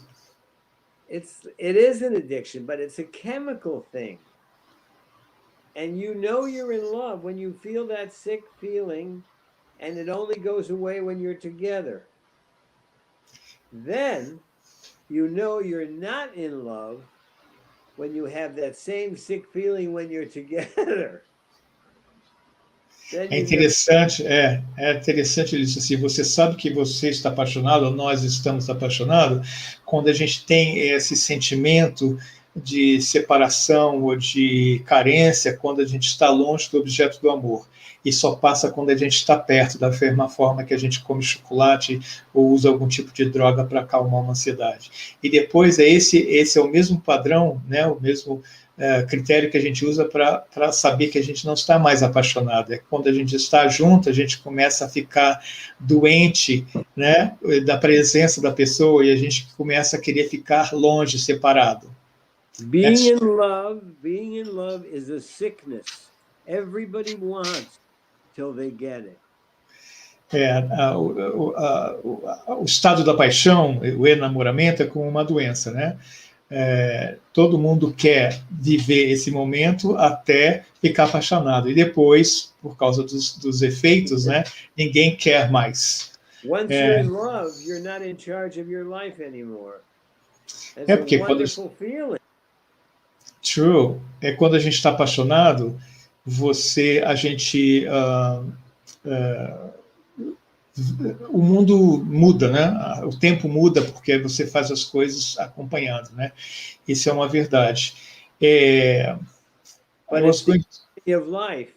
It is an addiction, but it's a chemical thing. And you know you're in love when you feel that sick feeling, and it only goes away when you're together. Then you know you're not in love when you have that same sick feeling when you're together. É interessante, ele disse assim, você sabe que você está apaixonado, ou nós estamos apaixonados, quando a gente tem esse sentimento de separação ou de carência, quando a gente está longe do objeto do amor. E só passa quando a gente está perto, da mesma forma que a gente come chocolate ou usa algum tipo de droga para acalmar uma ansiedade. E depois esse é o mesmo padrão, né, o mesmo critério que a gente usa para saber que a gente não está mais apaixonado. É quando a gente está junto, a gente começa a ficar doente, né, da presença da pessoa, e a gente começa a querer ficar longe, separado. Being in love is a sickness. Everybody wants till they get it. O estado da paixão, o enamoramento, é como uma doença, né? Todo mundo quer viver esse momento até ficar apaixonado, e depois, por causa dos efeitos, né, ninguém quer mais. Once you're in love, you're not in charge of your life anymore. It's porque a wonderful feeling. True. Quando a gente está apaixonado, o mundo muda, né? O tempo muda porque você faz as coisas acompanhando, né? Isso é uma verdade. of life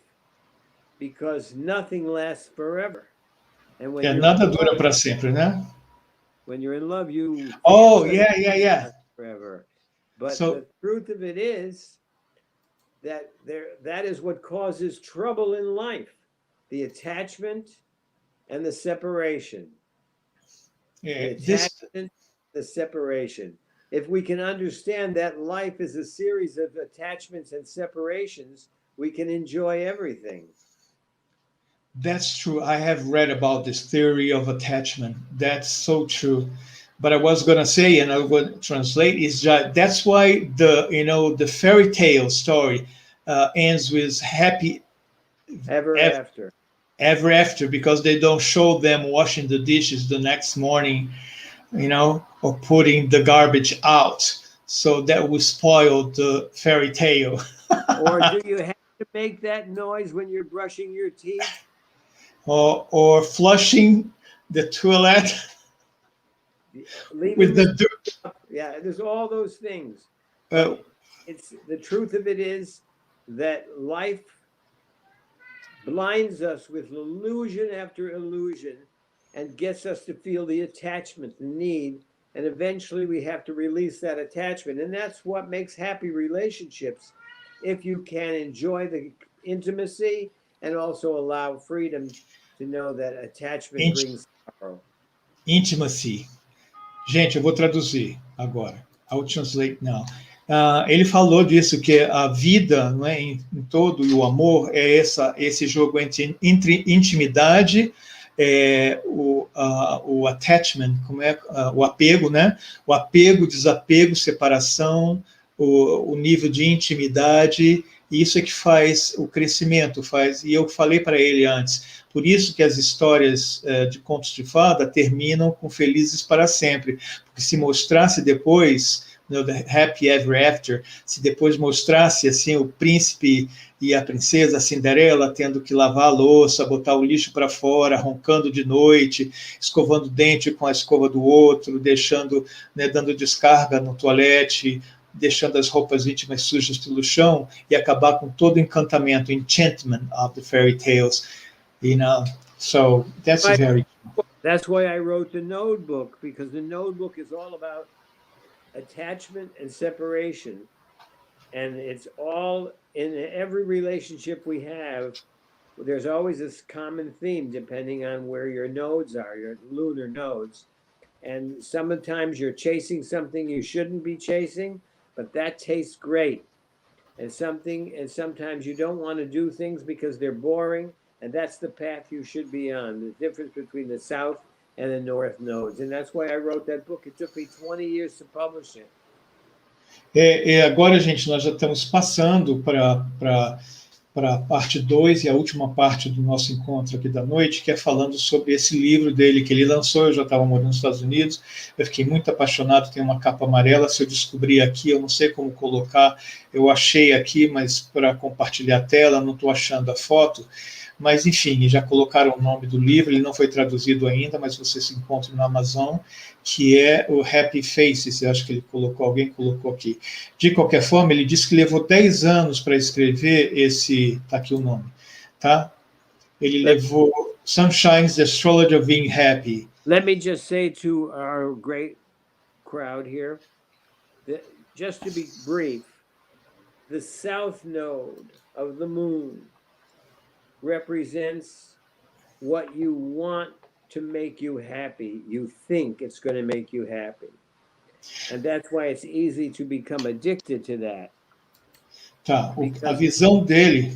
because nothing lasts forever. And when you're Nada in dura love, para sempre, né? you Oh, feel that yeah, it yeah, yeah. lasts forever. But So, the truth of it is that is what causes trouble in life, the attachment and the separation. The this attachment, the separation. If we can understand that life is a series of attachments and separations, we can enjoy everything. That's true. I have read about this theory of attachment. That's so true. But I was gonna say, and I would translate, is that that's why the fairy tale story ends with happy Ever ever, after. ever after, because they don't show them washing the dishes the next morning, or putting the garbage out. So that will spoil the fairy tale. Or do you have to make that noise when you're brushing your teeth? Or flushing the toilet Leaving with the the dirt. yeah, there's all those things. Uh, But it's the truth of it is that life blinds us with illusion after illusion and gets us to feel the attachment, the need, and eventually we have to release that attachment. And that's what makes happy relationships if you can enjoy the intimacy and also allow freedom to know that attachment brings sorrow. Intimacy. Gente, eu vou traduzir agora. I will translate now. Ele falou disso, que a vida, não é, em todo, e o amor é esse jogo entre intimidade, o attachment, como é, o apego, né? O apego, desapego, separação, o nível de intimidade, e isso é que faz o crescimento, e eu falei para ele antes, por isso que as histórias de contos de fada terminam com felizes para sempre, porque se mostrasse depois, the Happy Ever After, se depois mostrasse assim o príncipe e a princesa, a Cinderela, tendo que lavar a louça, botar o lixo para fora, roncando de noite, escovando o dente com a escova do outro, deixando, dando descarga no toalete, deixando as roupas íntimas sujas pelo chão, e acabar com todo o encantamento, enchantment of the fairy tales, so that's why I wrote the Notebook, because the Notebook is all about attachment and separation, and it's all in every relationship we have. There's always this common theme depending on where your nodes are, your lunar nodes, and sometimes you're chasing something you shouldn't be chasing, but that tastes great. And sometimes you don't want to do things because they're boring, and that's the path you should be on, the difference between the south and the north nodes. And that's why I wrote that book. It took me 20 years to publish it. Agora, gente, nós já estamos passando para a parte 2 e a última parte do nosso encontro aqui da noite, que é falando sobre esse livro dele que ele lançou. Eu já estava morando nos Estados Unidos, eu fiquei muito apaixonado, tem uma capa amarela, se eu descobrir aqui, eu não sei como colocar, eu achei aqui, mas para compartilhar a tela, não estou achando a foto, mas enfim, já colocaram o nome do livro, ele não foi traduzido ainda, mas você se encontra no Amazon, que é o Happy Faces, eu acho que alguém colocou aqui. De qualquer forma, ele disse que levou 10 anos para escrever está aqui o nome, tá? Ele levou Sunshine's the Astrologer of Being Happy. Let me just say to our great crowd here, that just to be brief, the south node of the moon represents what you want to make you happy. You think it's going to make you happy. And that's why it's easy to become addicted to that. Tá, a visão dele.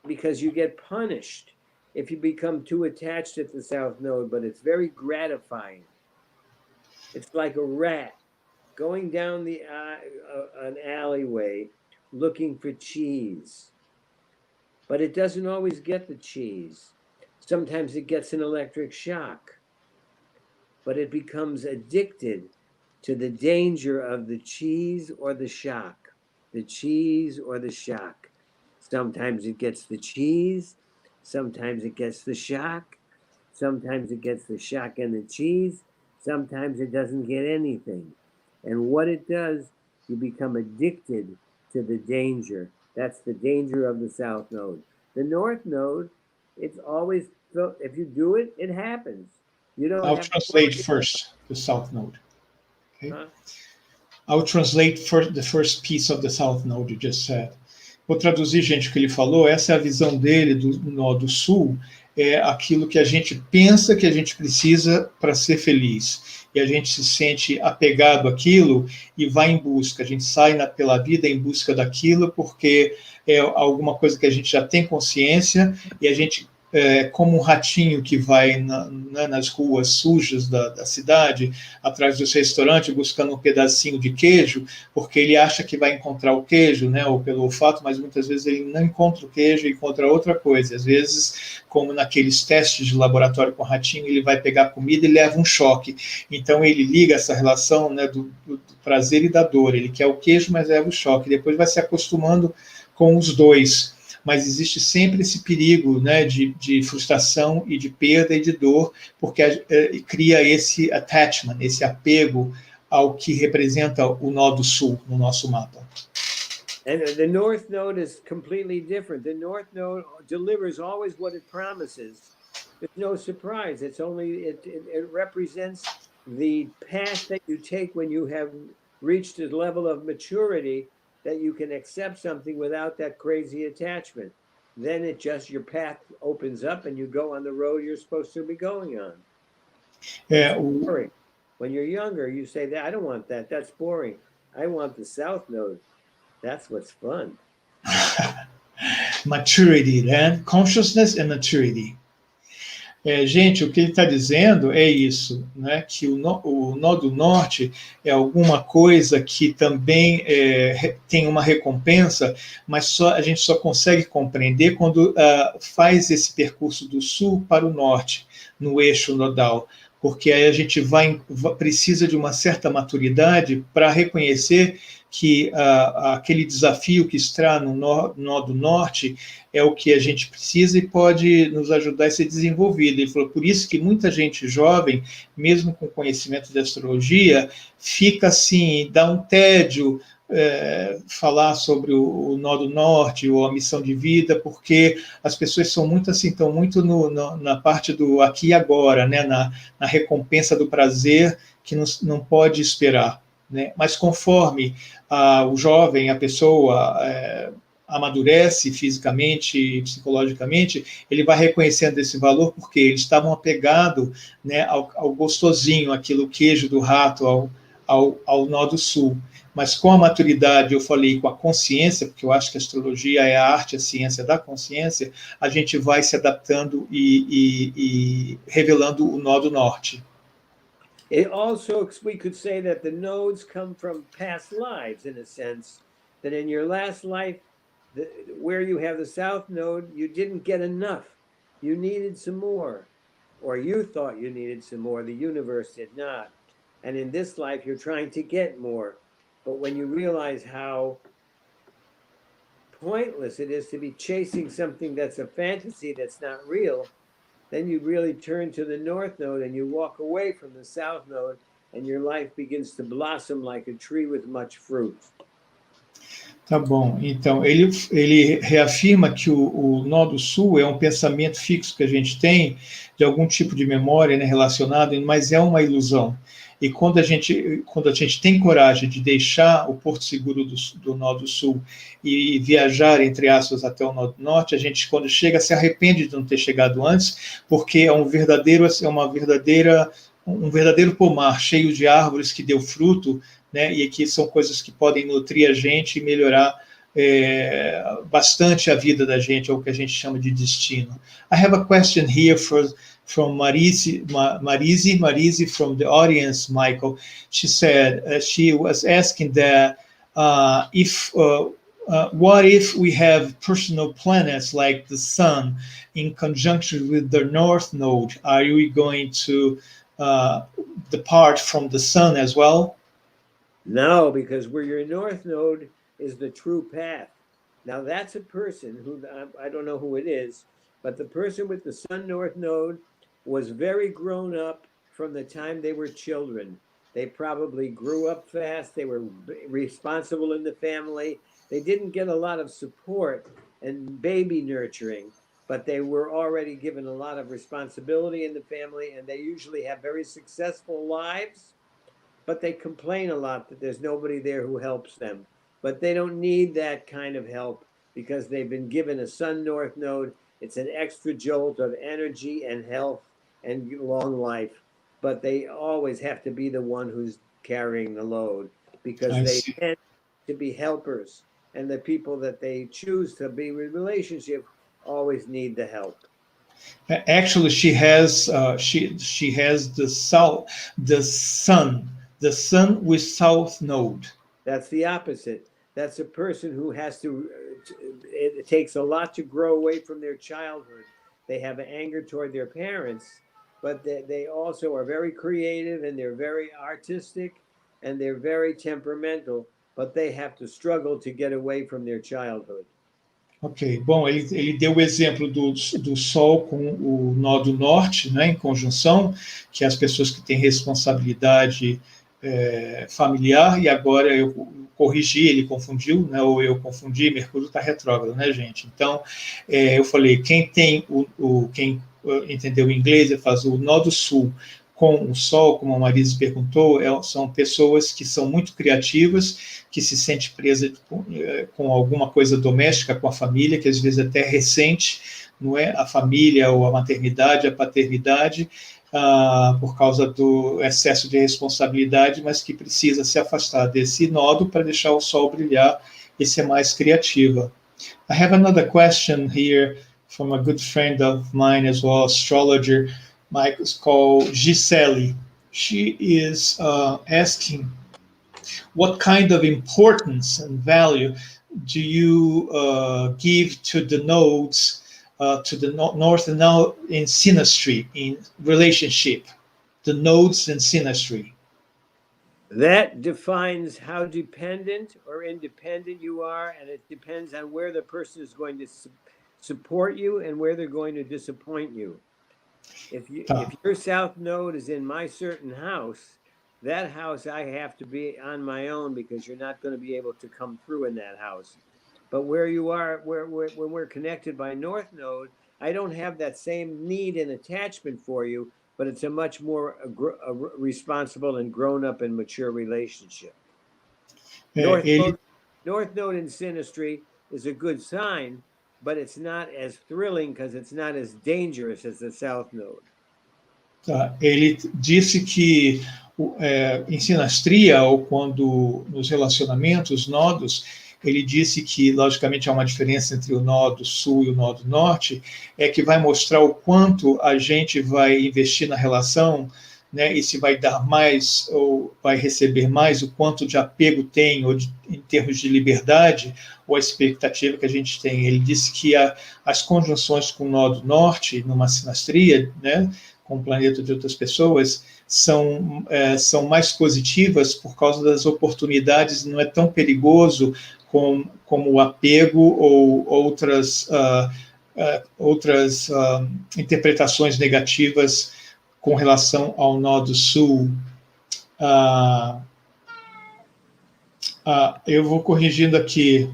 Because you get punished if you become too attached at the south node, but it's very gratifying. It's like a rat going down an alleyway looking for cheese. But it doesn't always get the cheese. Sometimes it gets an electric shock. But it becomes addicted to the danger of the cheese or the shock. The cheese or the shock. Sometimes it gets the cheese. Sometimes it gets the shock. Sometimes it gets the shock and the cheese. Sometimes it doesn't get anything. And what it does, you become addicted to the danger. That's the danger of the South Node. The North Node, it's always, if you do it, it happens. You don't I'll have to translate worry about first the South Node. it. Okay? Huh? I'll translate first the first piece of the South Node you just said. Vou traduzir, gente, o que ele falou. Essa é a visão dele do Nodo Sul. É aquilo que a gente pensa que a gente precisa para ser feliz. E a gente se sente apegado àquilo e vai em busca. A gente sai pela vida em busca daquilo porque é alguma coisa que a gente já tem consciência e a gente, como um ratinho que vai nas ruas sujas da cidade, atrás dos restaurantes, buscando um pedacinho de queijo, porque ele acha que vai encontrar o queijo, né, ou pelo olfato, mas muitas vezes ele não encontra o queijo, encontra outra coisa. Às vezes, como naqueles testes de laboratório com ratinho, ele vai pegar comida e leva um choque. Então, ele liga essa relação, né, do prazer e da dor. Ele quer o queijo, mas leva o choque. Depois vai se acostumando com os dois. Mas existe sempre esse perigo, né, de frustração e de perda e de dor, porque cria esse attachment, esse apego ao que representa o Nodo Sul no nosso mapa. And the North Node is completely different. The North Node delivers always what it promises. There's no surprise. It's only, it represents the path that you take when you have reached a level of maturity that you can accept something without that crazy attachment. Then it just, your path opens up and you go on the road you're supposed to be going on. It's boring. When you're younger, you say that I don't want that. That's boring. I want the South Node. That's what's fun. Maturity, né? Consciousness and maturity. Gente, o que ele está dizendo é isso, né? Que o Nodo Norte é alguma coisa que também tem uma recompensa, mas a gente só consegue compreender quando faz esse percurso do sul para o norte, no eixo nodal, porque aí a gente precisa de uma certa maturidade para reconhecer que aquele desafio que está no Nodo Norte é o que a gente precisa e pode nos ajudar a ser desenvolvido. Ele falou, por isso que muita gente jovem, mesmo com conhecimento de astrologia, fica assim, dá um tédio falar sobre o Nodo Norte ou a missão de vida, porque as pessoas são muito assim, estão muito na parte do aqui e agora, né? na recompensa do prazer que não pode esperar. Né? Mas conforme o jovem, a pessoa amadurece fisicamente e psicologicamente, ele vai reconhecendo esse valor porque eles estavam apegados, né, ao gostosinho, aquilo queijo do rato, ao Nodo Sul. Mas com a maturidade, eu falei, com a consciência, porque eu acho que a astrologia é a arte, a ciência da consciência, a gente vai se adaptando e revelando o Nodo Norte. It also, we could say that the nodes come from past lives, in a sense, that in your last life, where you have the South Node, you didn't get enough. You needed some more, or you thought you needed some more. The universe did not. And in this life, you're trying to get more. But when you realize how pointless it is to be chasing something that's a fantasy that's not real, then you really turn to the North Node and you walk away from the South Node and your life begins to blossom like a tree with much fruit. Tá bom, então ele reafirma que o Nodo Sul é um pensamento fixo que a gente tem de algum tipo de memória, né, relacionado, mas é uma ilusão. E quando a gente tem coragem de deixar o porto seguro do Nodo Sul e viajar, entre aspas, até o Nodo Norte, a gente, quando chega, se arrepende de não ter chegado antes, porque é um verdadeiro pomar cheio de árvores que deu fruto, né, e que são coisas que podem nutrir a gente e melhorar bastante a vida da gente, ou o que a gente chama de destino. I have a question here from Marise from the audience, Michael. She said, she was asking that what if we have personal planets like the sun in conjunction with the North Node? Are we going to depart from the sun as well? No, because where your North Node is the true path. Now that's a person who, I don't know who it is, but the person with the Sun North Node was very grown up from the time they were children. They probably grew up fast. They were responsible in the family. They didn't get a lot of support and baby nurturing, but they were already given a lot of responsibility in the family, and they usually have very successful lives, but they complain a lot that there's nobody there who helps them. But they don't need that kind of help because they've been given a Sun North node. It's an extra jolt of energy and health and long life, but they always have to be the one who's carrying the load because I they see. tend to be helpers, and the people that they choose to be in relationship always need the help. Actually, she has the sun with south node. That's the opposite. That's a person who has to, it takes a lot to grow away from their childhood. They have anger toward their parents, but they also are very creative and they're very artistic and they're very temperamental, but they have to struggle to get away from their childhood. Ok, bom, ele deu o exemplo do Sol com o nó do norte, né, em conjunção, que é as pessoas que têm responsabilidade familiar, e agora eu corrigi, ele confundiu, né, ou eu confundi, Mercúrio está retrógrado, né, gente? Então, eu falei, quem tem quem entendeu o inglês, faz o nó do sul com o Sol, como a Marisa perguntou, são pessoas que são muito criativas, que se sente presa com alguma coisa doméstica com a família, que às vezes até recente, não é? A família ou a maternidade, a paternidade, por causa do excesso de responsabilidade, mas que precisa se afastar desse nodo para deixar o Sol brilhar e ser mais criativa. I have another question here from a good friend of mine as well, astrologer, Michael's called Gisele. She is asking, what kind of importance and value do you give to the nodes, to the north and now in synastry, in relationship, the nodes and synastry? That defines how dependent or independent you are, and it depends on where the person is going to support you and where they're going to disappoint you. If your south node is in my certain house, that house I have to be on my own because you're not going to be able to come through in that house. But where you are, when we're connected by north node, I don't have that same need and attachment for you, but it's a much more responsible and grown up and mature relationship. North node in synastry is a good sign, but it's not as thrilling because it's not as dangerous as the south node. Ele disse que em sinastria, ou quando nos relacionamentos, nodos, ele disse que, logicamente, há uma diferença entre o nó do sul e o nó do norte, é que vai mostrar o quanto a gente vai investir na relação, né, e se vai dar mais ou vai receber mais, o quanto de apego tem, ou em termos de liberdade, ou a expectativa que a gente tem. Ele disse que as conjunções com o nó do norte, numa sinastria, né, com o planeta de outras pessoas, são mais positivas por causa das oportunidades, não é tão perigoso como o apego ou outras interpretações negativas com relação ao nó do sul. Eu vou corrigindo aqui.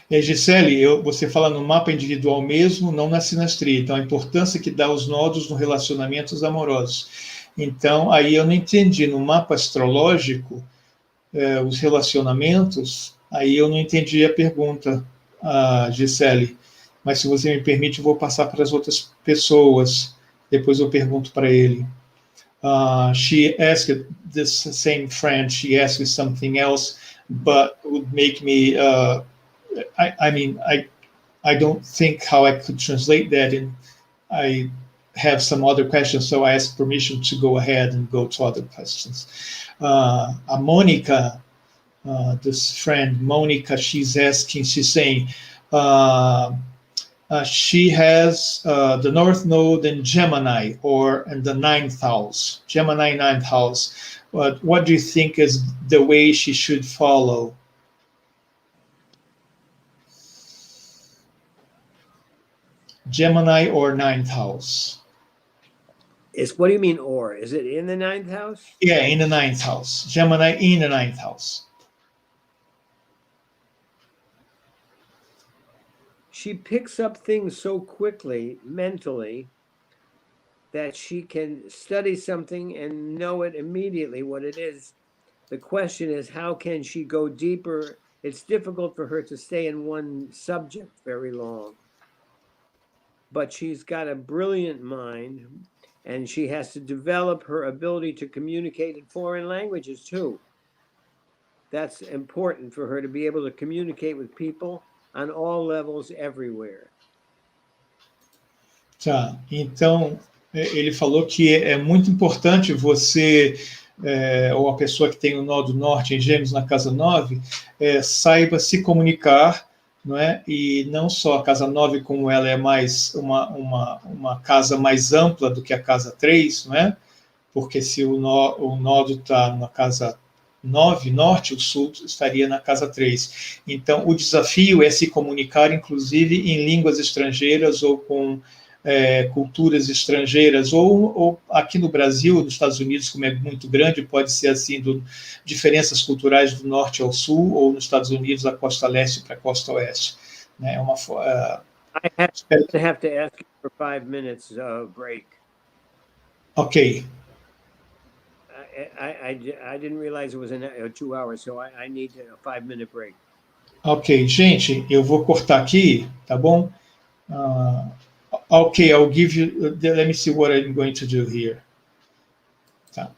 Gisele, você fala no mapa individual mesmo, não na sinastria. Então, a importância que dá os nodos nos relacionamentos amorosos. Então, aí eu não entendi. No mapa astrológico, os relacionamentos, aí eu não entendi a pergunta, Gisele. Mas, se você me permite, eu vou passar para as outras pessoas. Depois eu pergunto para ele. She asked this same friend, she asked something else, but would make me... I mean, I don't think how I could translate that, and I have some other questions, so I ask permission to go ahead and go to other questions. Monica, this friend, Monica, she's saying, she has the North Node in Gemini, or in the ninth house, Gemini ninth house. What do you think is the way she should follow? Gemini or ninth house? What do you mean or? Is it in the ninth house? Yeah, in the ninth house. Gemini in the ninth house. She picks up things so quickly mentally that she can study something and know it immediately what it is. The question is, how can she go deeper? It's difficult for her to stay in one subject very long. But she's got a brilliant mind, and she has to develop her ability to communicate in foreign languages too. That's important for her to be able to communicate with people on all levels everywhere. Tá, então ele falou que é muito importante você, ou a pessoa que tem o nó do norte em Gêmeos na casa 9, saiba se comunicar, não é? E não só a casa 9, como ela é mais uma casa mais ampla do que a casa 3, não é? Porque se o nodo está na casa 9, norte, o sul estaria na casa 3. Então, o desafio é se comunicar, inclusive, em línguas estrangeiras ou com culturas estrangeiras, ou aqui no Brasil, nos Estados Unidos, como é muito grande, pode ser assim, diferenças culturais do norte ao sul, ou nos Estados Unidos, da costa leste para a costa oeste. Né? É uma I have to ask you for 5 minutes break. Ok. I didn't realize it was 2 hours, so I need a 5-minute break. Ok, gente, eu vou cortar aqui, tá bom? Okay, I'll give you, let me see what I'm going to do here. Tá.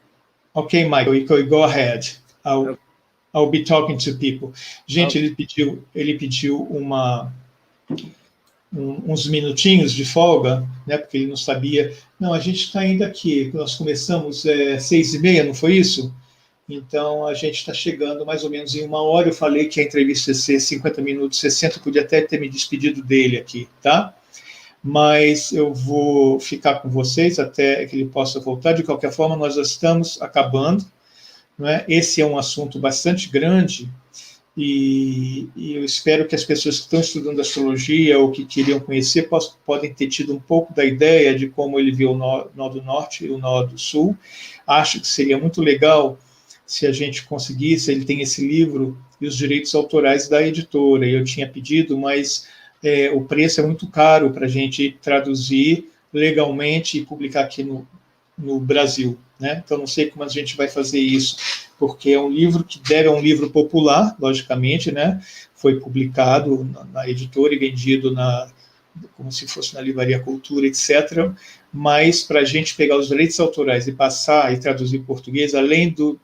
Ok, Michael, go ahead. I'll be talking to people. Gente, ele pediu uns minutinhos de folga, né, porque ele não sabia. Não, a gente está ainda aqui, nós começamos 6h30, não foi isso? Então, a gente está chegando mais ou menos em 1 hora. Eu falei que a entrevista ia ser 50 minutos, 60, podia até ter me despedido dele aqui, tá? Mas eu vou ficar com vocês até que ele possa voltar. De qualquer forma, nós já estamos acabando, não é? Esse é um assunto bastante grande e eu espero que as pessoas que estão estudando astrologia ou que queriam conhecer podem ter tido um pouco da ideia de como ele vê o nó do norte e o nó do sul. Acho que seria muito legal se a gente conseguisse. Ele tem esse livro e os direitos autorais da editora, e eu tinha pedido, mas o preço é muito caro para a gente traduzir legalmente e publicar aqui no Brasil, né? Então, não sei como a gente vai fazer isso, porque é um livro que é um livro popular, logicamente, né? Foi publicado na editora e vendido como se fosse na Livraria Cultura, etc. Mas, para a gente pegar os direitos autorais e passar e traduzir em português, além do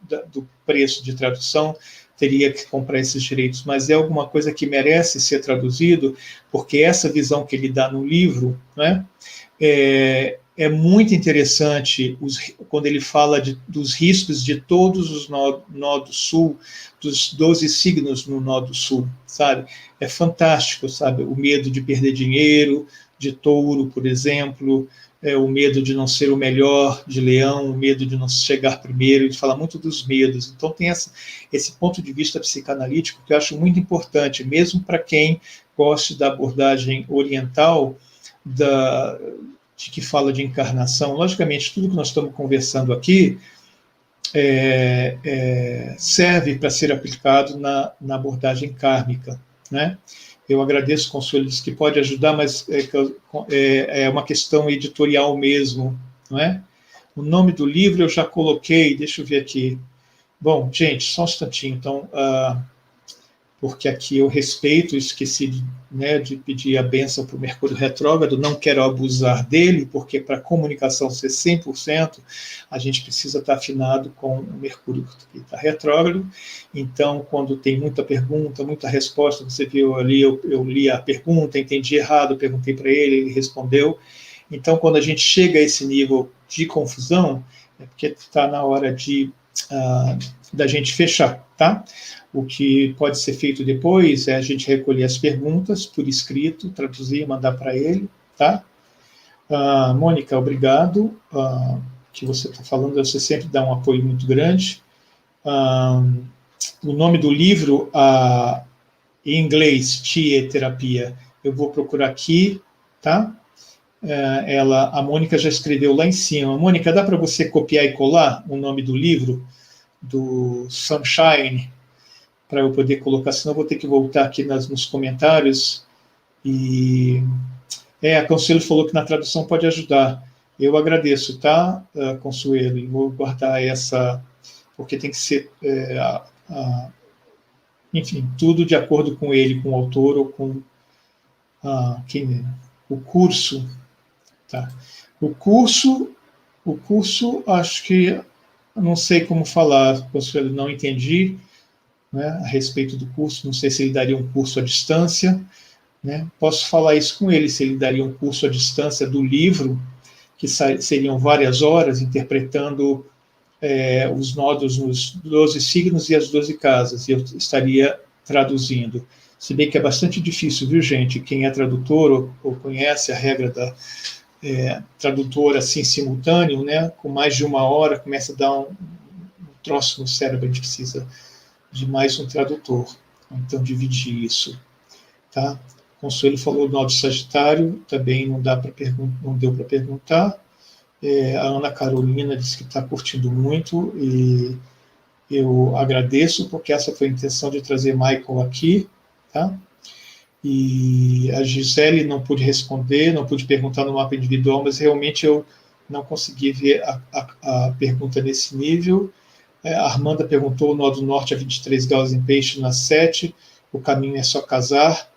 preço de tradução, teria que comprar esses direitos, mas é alguma coisa que merece ser traduzido, porque essa visão que ele dá no livro, né, é muito interessante quando ele fala dos riscos de todos os nodos sul, dos 12 signos no nodo sul, sabe? É fantástico, sabe? O medo de perder dinheiro, de touro, por exemplo, o medo de não ser o melhor, de leão, o medo de não chegar primeiro. Ele fala muito dos medos. Então tem esse ponto de vista psicanalítico que eu acho muito importante, mesmo para quem goste da abordagem oriental, de que fala de encarnação. Logicamente, tudo que nós estamos conversando aqui serve para ser aplicado na abordagem kármica, né? Eu agradeço, Consuelo, disse que pode ajudar, mas é uma questão editorial mesmo, não é? O nome do livro eu já coloquei, deixa eu ver aqui. Bom, gente, só um instantinho, então, porque aqui eu respeito, esqueci de pedir a bênção para o Mercúrio retrógrado, não quero abusar dele, porque para a comunicação ser 100%, a gente precisa estar afinado com o Mercúrio que está retrógrado. Então, quando tem muita pergunta, muita resposta, você viu ali, eu li a pergunta, entendi errado, perguntei para ele respondeu. Então, quando a gente chega a esse nível de confusão, é porque está na hora da gente fechar, tá? O que pode ser feito depois é a gente recolher as perguntas por escrito, traduzir e mandar para ele, tá? Mônica, obrigado. Que você está falando, você sempre dá um apoio muito grande. O nome do livro, em inglês, Terapia, eu vou procurar aqui, tá? a Mônica já escreveu lá em cima. Mônica, dá para você copiar e colar o nome do livro, do Sunshine, para eu poder colocar, senão eu vou ter que voltar aqui nos comentários. E a Consuelo falou que na tradução pode ajudar. Eu agradeço, tá, Consuelo? E vou guardar essa, porque tem que ser, enfim, tudo de acordo com ele, com o autor ou com o curso. Tá? O curso, acho que, não sei como falar, Consuelo, não entendi, né, a respeito do curso, não sei se ele daria um curso à distância, né? Posso falar isso com ele, se ele daria um curso à distância do livro, que seriam várias horas, interpretando os nodos nos 12 signos e as 12 casas, e eu estaria traduzindo. Se bem que é bastante difícil, viu, gente? Quem é tradutor ou conhece a regra da tradutor assim simultâneo, né? Com mais de uma hora, começa a dar um troço no cérebro, a gente precisa de mais um tradutor. Então, dividir isso. Tá? Consuelo falou do nó do Sagitário, também não deu para perguntar. A Ana Carolina disse que está curtindo muito e eu agradeço, porque essa foi a intenção de trazer Michael aqui. Tá? E a Gisele não pude responder, não pude perguntar no mapa individual, mas realmente eu não consegui ver a pergunta nesse nível. A Armanda perguntou: o nó do norte a 23 graus em peixe na 7, o caminho é só casar.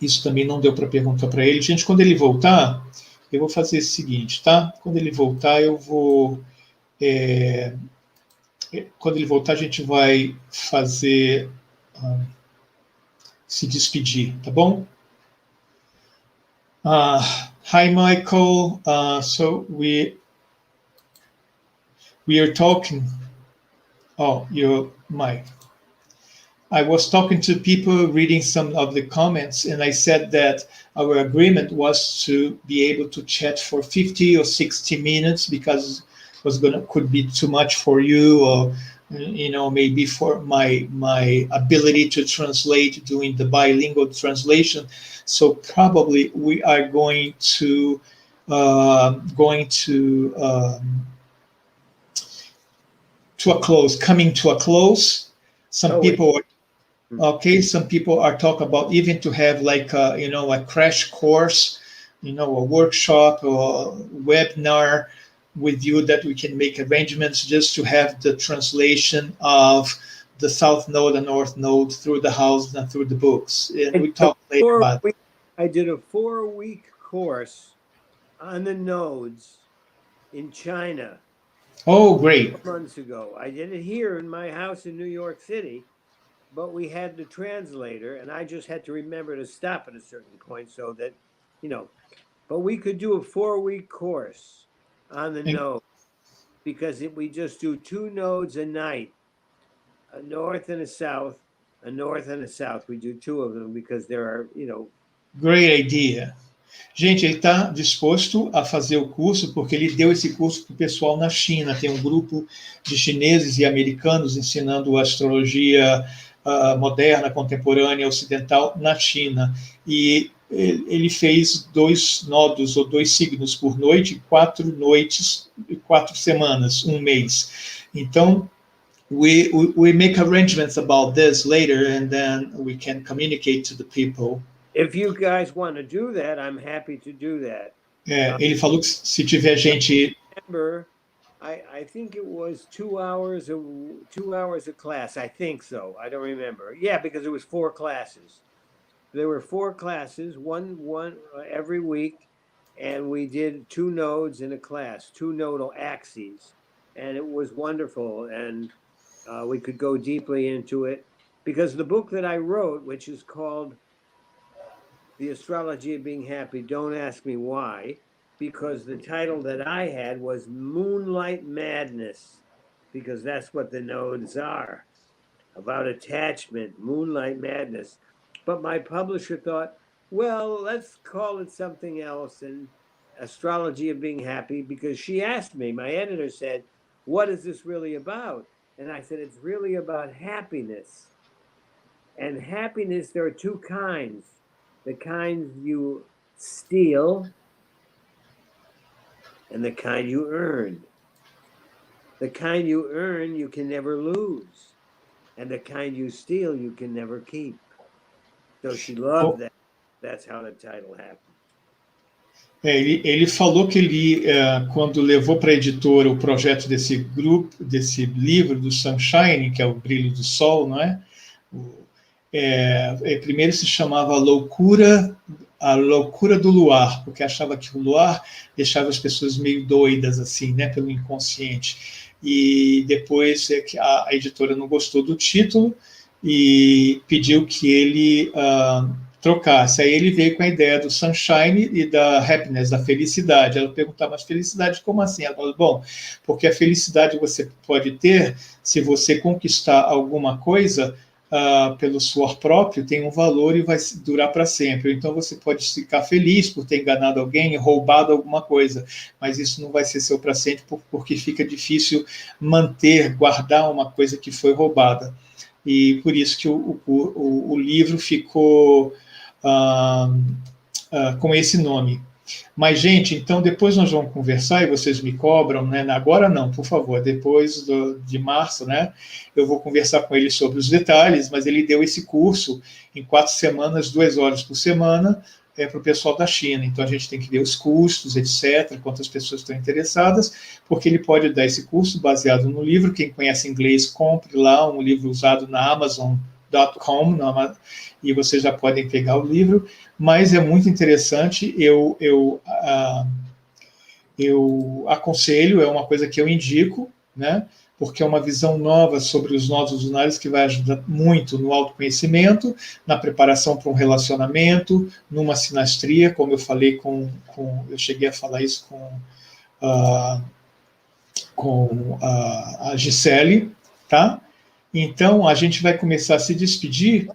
Isso também não deu para perguntar para ele. Gente, quando ele voltar, eu vou fazer o seguinte, tá? Quando ele voltar, eu vou. Quando ele voltar, a gente vai fazer. Se despedir, tá bom? Hi, Michael. So we are talking. Oh, you're Mike. I was talking to people, reading some of the comments, and I said that our agreement was to be able to chat for 50 or 60 minutes because it could be too much for you, or maybe for my ability to translate, doing the bilingual translation. So probably we are going to coming to a close. Some people are talking about even to have like a crash course, a workshop or a webinar with you, that we can make arrangements just to have the translation of the South Node and North Node through the house and through the books. And we talk later about it. I did a 4-week course on the nodes in China. Oh, great. Months ago. I did it here in my house in New York City, but we had the translator, and I just had to remember to stop at a certain point so that, but we could do a 4-week course on the node, because we just do 2 nodes a night, a north and a south, a north and a south. We do 2 of them because there are, Great idea. Gente, ele está disposto a fazer o curso porque ele deu esse curso para o pessoal na China. Tem um grupo de chineses e americanos ensinando astrologia moderna, contemporânea, ocidental na China. E ele fez 2 nodos ou 2 signos por noite, 4 noites, 4 semanas, 1 mês. Então, we make arrangements about this later, and then we can communicate to the people. If you guys want to do that, I'm happy to do that. Ele falou que se tiver gente. Remember, I think it was 2 hours of class. I think so. I don't remember. Yeah, because it was 4 classes. There were 4 classes, one every week, and we did 2 nodes in a class, 2 nodal axes, and it was wonderful. And we could go deeply into it, because the book that I wrote, which is called The Astrology of Being Happy, don't ask me why, because the title that I had was Moonlight Madness, because that's what the nodes are, about attachment, moonlight madness. But my publisher thought, well, let's call it something else, and Astrology of Being Happy, because she asked me, my editor said, what is this really about? And I said, it's really about happiness. And happiness, there are 2 kinds. The kinds you steal and the kind you earn. The kind you earn, you can never lose. And the kind you steal, you can never keep. So she loved that. That's how the title happened. Ele falou que ele, quando levou para a editora o projeto desse grupo, desse livro do Sunshine, que é o brilho do sol, não é? Primeiro se chamava a loucura do luar, porque achava que o luar deixava as pessoas meio doidas, assim, né, pelo inconsciente. E depois a editora não gostou do título e pediu que ele trocasse. Aí ele veio com a ideia do sunshine e da happiness, da felicidade. Ela perguntava, mas felicidade como assim? Ela falou, bom, porque a felicidade você pode ter se você conquistar alguma coisa pelo suor próprio, tem um valor e vai durar para sempre. Então você pode ficar feliz por ter enganado alguém, roubado alguma coisa, mas isso não vai ser seu para sempre, porque fica difícil manter, guardar uma coisa que foi roubada. E por isso que o livro ficou com esse nome. Mas, gente, então depois nós vamos conversar e vocês me cobram, né? Agora não, por favor, depois de março, né? Eu vou conversar com ele sobre os detalhes, mas ele deu esse curso em 4 semanas, 2 horas por semana, para o pessoal da China. Então a gente tem que ver os custos, etc., quantas pessoas estão interessadas, porque ele pode dar esse curso baseado no livro. Quem conhece inglês, compre lá um livro usado na Amazon.com, e vocês já podem pegar o livro, mas é muito interessante, eu aconselho, é uma coisa que eu indico, né, porque é uma visão nova sobre os nodos lunares que vai ajudar muito no autoconhecimento, na preparação para um relacionamento, numa sinastria, como eu falei eu cheguei a falar isso com a Gisele, tá? Então, a gente vai começar a se despedir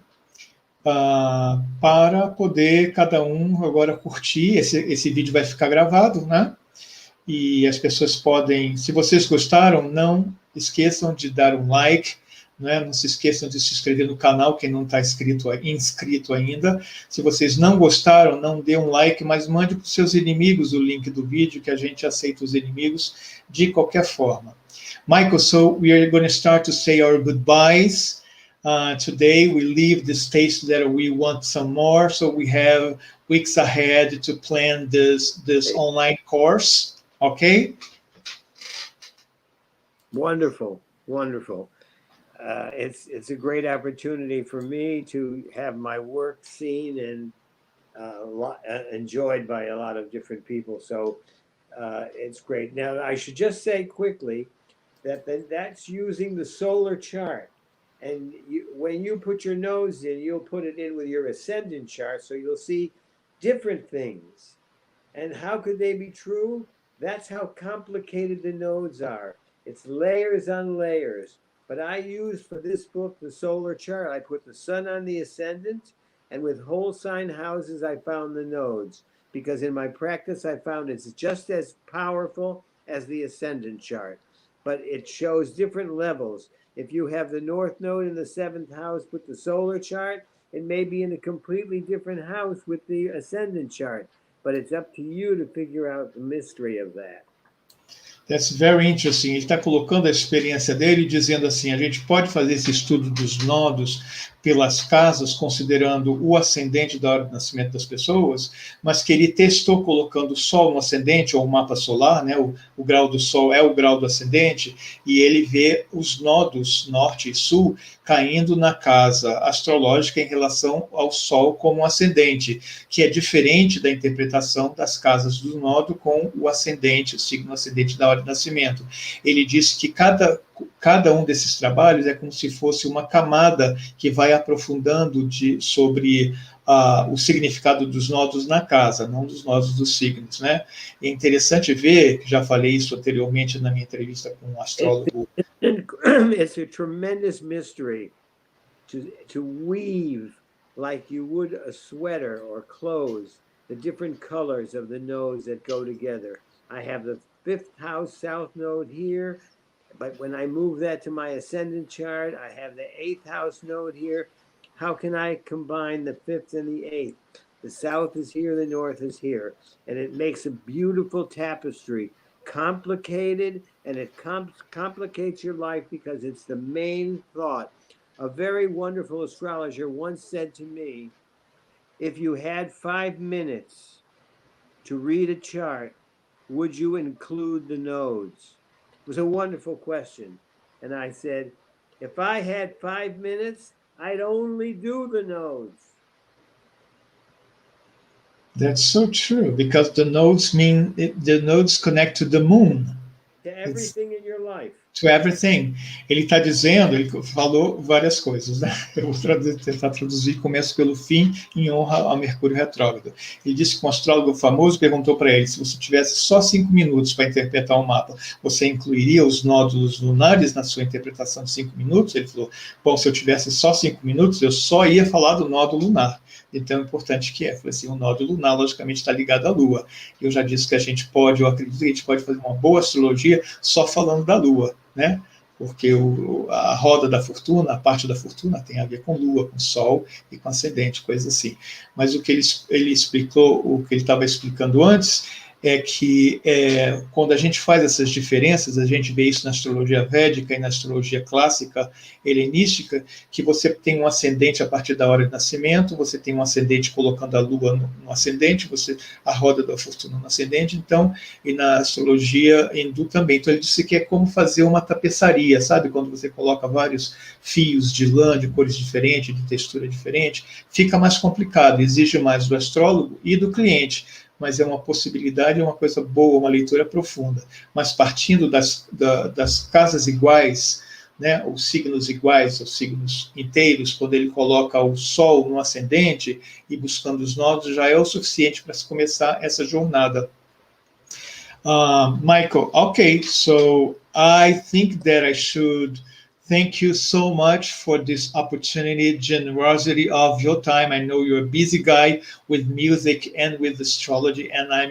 para poder cada um agora curtir. Esse vídeo vai ficar gravado, né? E as pessoas podem, se vocês gostaram, não esqueçam de dar um like, né? Não se esqueçam de se inscrever no canal, quem não está inscrito ainda. Se vocês não gostaram, não dê um like, mas mande para os seus inimigos o link do vídeo, que a gente aceita os inimigos de qualquer forma. Michael, so we are going to start to say our goodbyes. Today we leave the stage that we want some more, so we have weeks ahead to plan this online course. Okay? Wonderful, wonderful. It's a great opportunity for me to have my work seen and enjoyed by a lot of different people. So it's great. Now I should just say quickly that's using the solar chart. And when you put your nodes in, you'll put it in with your ascendant chart, so you'll see different things. And how could they be true? That's how complicated the nodes are. It's layers on layers. But I use for this book the solar chart. I put the sun on the ascendant, and with whole sign houses, I found the nodes. Because in my practice, I found it's just as powerful as the ascendant chart. But it shows different levels. If you have the North Node in the 7th house with the solar chart, it may be in a completely different house with the ascendant chart. But it's up to you to figure out the mystery of that. That's very interesting. Ele está colocando a experiência dele, dizendo assim, a gente pode fazer esse estudo dos nodos pelas casas, considerando o ascendente da hora do nascimento das pessoas, mas que ele testou colocando o Sol no ascendente, ou o mapa solar, né, o grau do Sol é o grau do ascendente, e ele vê os nodos norte e sul caindo na casa astrológica em relação ao Sol como ascendente, que é diferente da interpretação das casas do nodo com o ascendente, o signo ascendente da hora do nascimento. Ele disse que cada um desses trabalhos é como se fosse uma camada que vai aprofundando sobre o significado dos nodos na casa, não dos nodos dos signos, né? É interessante ver, já falei isso anteriormente na minha entrevista com um astrólogo. It's a tremendous mystery to weave like you would a sweater or clothes, the different colors of the nodes that go together. I have the 5th house south node here, but when I move that to my ascendant chart, I have the 8th house node here. How can I combine the 5th and the 8th? The south is here, the north is here. And it makes a beautiful tapestry. Complicated, and it complicates your life because it's the main thought. A very wonderful astrologer once said to me, if you had 5 minutes to read a chart, would you include the nodes? It was a wonderful question. And I said, if I had 5 minutes, I'd only do the nodes. That's so true, because the nodes the nodes connect to the moon. To everything in your life. To everything. Ele está dizendo, ele falou várias coisas, né? Eu vou tentar traduzir, começo pelo fim, em honra ao Mercúrio retrógrado. Ele disse que um astrólogo famoso perguntou para ele, se você tivesse só 5 minutos para interpretar um mapa, você incluiria os nódulos lunares na sua interpretação de 5 minutos? Ele falou, bom, se eu tivesse só 5 minutos, eu só ia falar do nódulo lunar. De tão importante que é. Falei assim, o nódulo lunar, logicamente, está ligado à Lua. Eu já disse que a gente pode, eu acredito que a gente pode fazer uma boa astrologia só falando da Lua, né? Porque a roda da fortuna, a parte da fortuna tem a ver com Lua, com Sol e com ascendente, coisa assim. Mas o que ele explicou, o que ele estava explicando antes, é que quando a gente faz essas diferenças, a gente vê isso na astrologia védica e na astrologia clássica helenística, que você tem um ascendente a partir da hora de nascimento, você tem um ascendente colocando a lua no ascendente, a roda da fortuna no ascendente, então, e na astrologia hindu também. Então ele disse que é como fazer uma tapeçaria, sabe? Quando você coloca vários fios de lã de cores diferentes, de textura diferente, fica mais complicado, exige mais do astrólogo e do cliente, mas é uma possibilidade, é uma coisa boa, uma leitura profunda. Mas partindo das casas iguais, né, os signos iguais, os signos inteiros, quando ele coloca o Sol no ascendente e buscando os nodos, já é o suficiente para se começar essa jornada. Michael, okay, so I think that I should thank you so much for this opportunity, generosity of your time. I know you're a busy guy with music and with astrology, and I am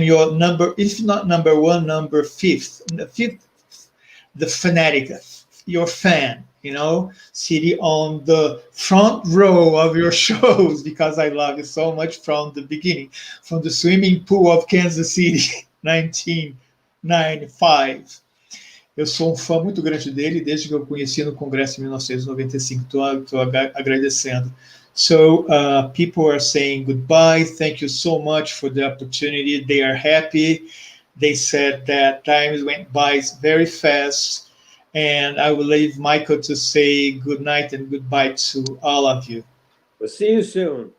your number, if not number one, number fifth, the fanatic, your fan, sitting on the front row of your shows, because I love you so much from the beginning, from the swimming pool of Kansas City, 1995. Eu sou um fã muito grande dele, desde que eu conheci no Congresso em 1995. Estou agradecendo. So, people are saying goodbye. Thank you so much for the opportunity. They are happy. They said that time went by very fast. And I will leave Michael to say good night and goodbye to all of you. We'll see you soon.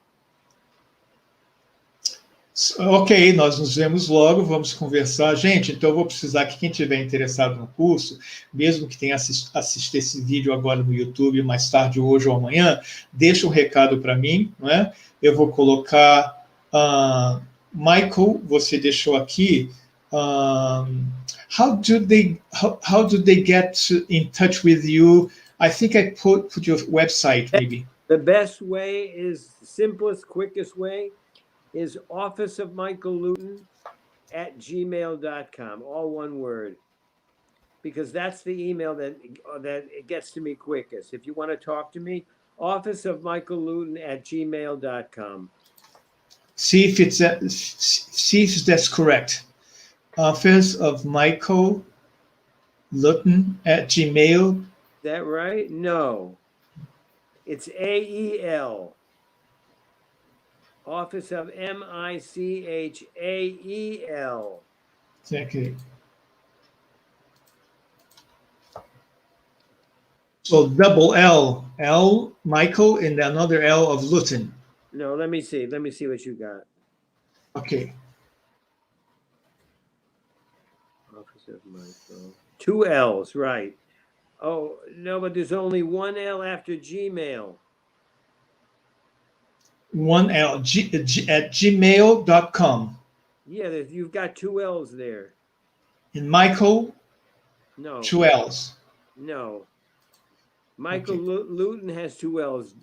Ok, nós nos vemos logo, vamos conversar. Gente, então eu vou precisar que quem estiver interessado no curso, mesmo que tenha assistir esse vídeo agora no YouTube, mais tarde, hoje ou amanhã, deixa um recado para mim, não é? Eu vou colocar... Michael, você deixou aqui... how do they get in touch with you? I think I put your website, maybe. The best way is, simplest, quickest way, is office of Michael Lutin at gmail.com, all one word, because that's the email that it gets to me quickest. If you want to talk to me, office of Michael Lutin at gmail.com. See if that's correct. Office of Michael Lutin at Gmail. Is that right? No. It's AEL. Office of MICHAEL. Okay. So double L, Michael, and another L of Lutin. No, let me see. Let me see what you got. Okay. Office of Michael. 2 L's, right. Oh, no, but there's only 1 L after Gmail. 1 L at gmail.com. Yeah, you've got 2 L's there. And Michael? No. 2 L's. No. Michael Lutin has 2 L's.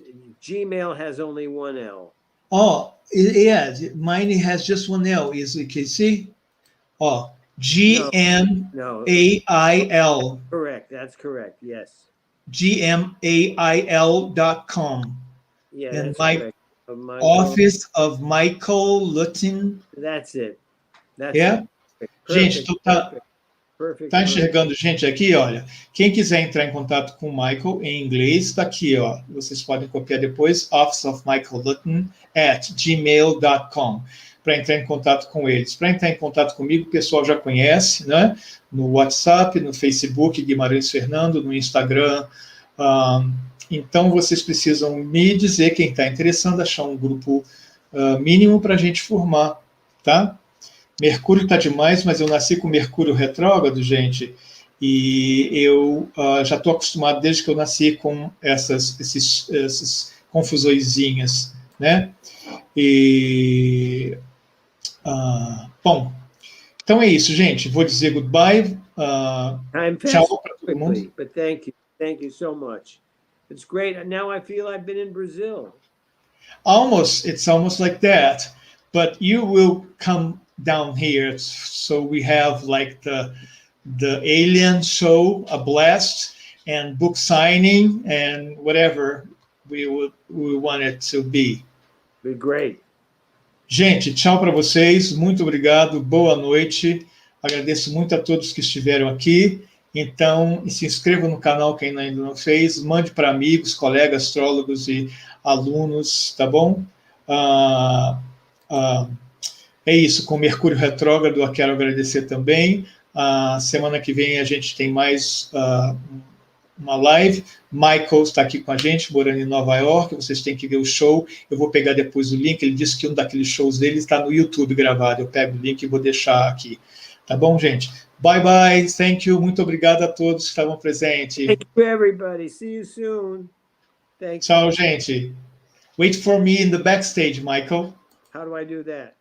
Gmail has only 1 L. Oh, yeah. Mine has just 1 L. Is it, can you see? Oh, GMAIL. Correct. That's correct. Yes. GMAIL.com. Yeah, and that's correct. of Michael. Office of Michael Lutin. That's it. That's Yeah? it. Gente, Perfect, tu tá, perfect, tá perfect. enxergando gente aqui? Olha, quem quiser entrar em contato com o Michael em inglês, está aqui, ó. Vocês podem copiar depois, officeofmichaellutin@gmail.com, para entrar em contato com eles. Para entrar em contato comigo, o pessoal já conhece, né? No WhatsApp, no Facebook, Guimarães Fernando, no Instagram. Então, vocês precisam me dizer, quem está interessado, achar um grupo mínimo para a gente formar, tá? Mercúrio está demais, mas eu nasci com Mercúrio retrógrado, gente, e eu já estou acostumado desde que eu nasci com essas confusõezinhas, né? E, bom, então é isso, gente. Vou dizer goodbye. I'm Tchau passing para todo mundo. quickly, but thank you so much. It's great. Now I feel I've been in Brazil. It's almost like that, but you will come down here, so we have like the alien show, a blast, and book signing, and whatever we want it to be. Be great. Gente, tchau para vocês, muito obrigado, boa noite, agradeço muito a todos que estiveram aqui. Então, se inscreva no canal quem ainda não fez, mande para amigos, colegas, astrólogos e alunos, tá bom? É isso, com Mercúrio retrógrado, eu quero agradecer também. Semana que vem a gente tem mais uma live. Michael está aqui com a gente, morando em Nova York. Vocês têm que ver o show. Eu vou pegar depois o link. Ele disse que um daqueles shows dele está no YouTube gravado. Eu pego o link e vou deixar aqui. Tá bom, gente? Bye, bye. Thank you. Muito obrigado a todos que estavam presentes. Thank you, everybody. See you soon. Tchau, gente. Wait for me in the backstage, Michael. How do I do that?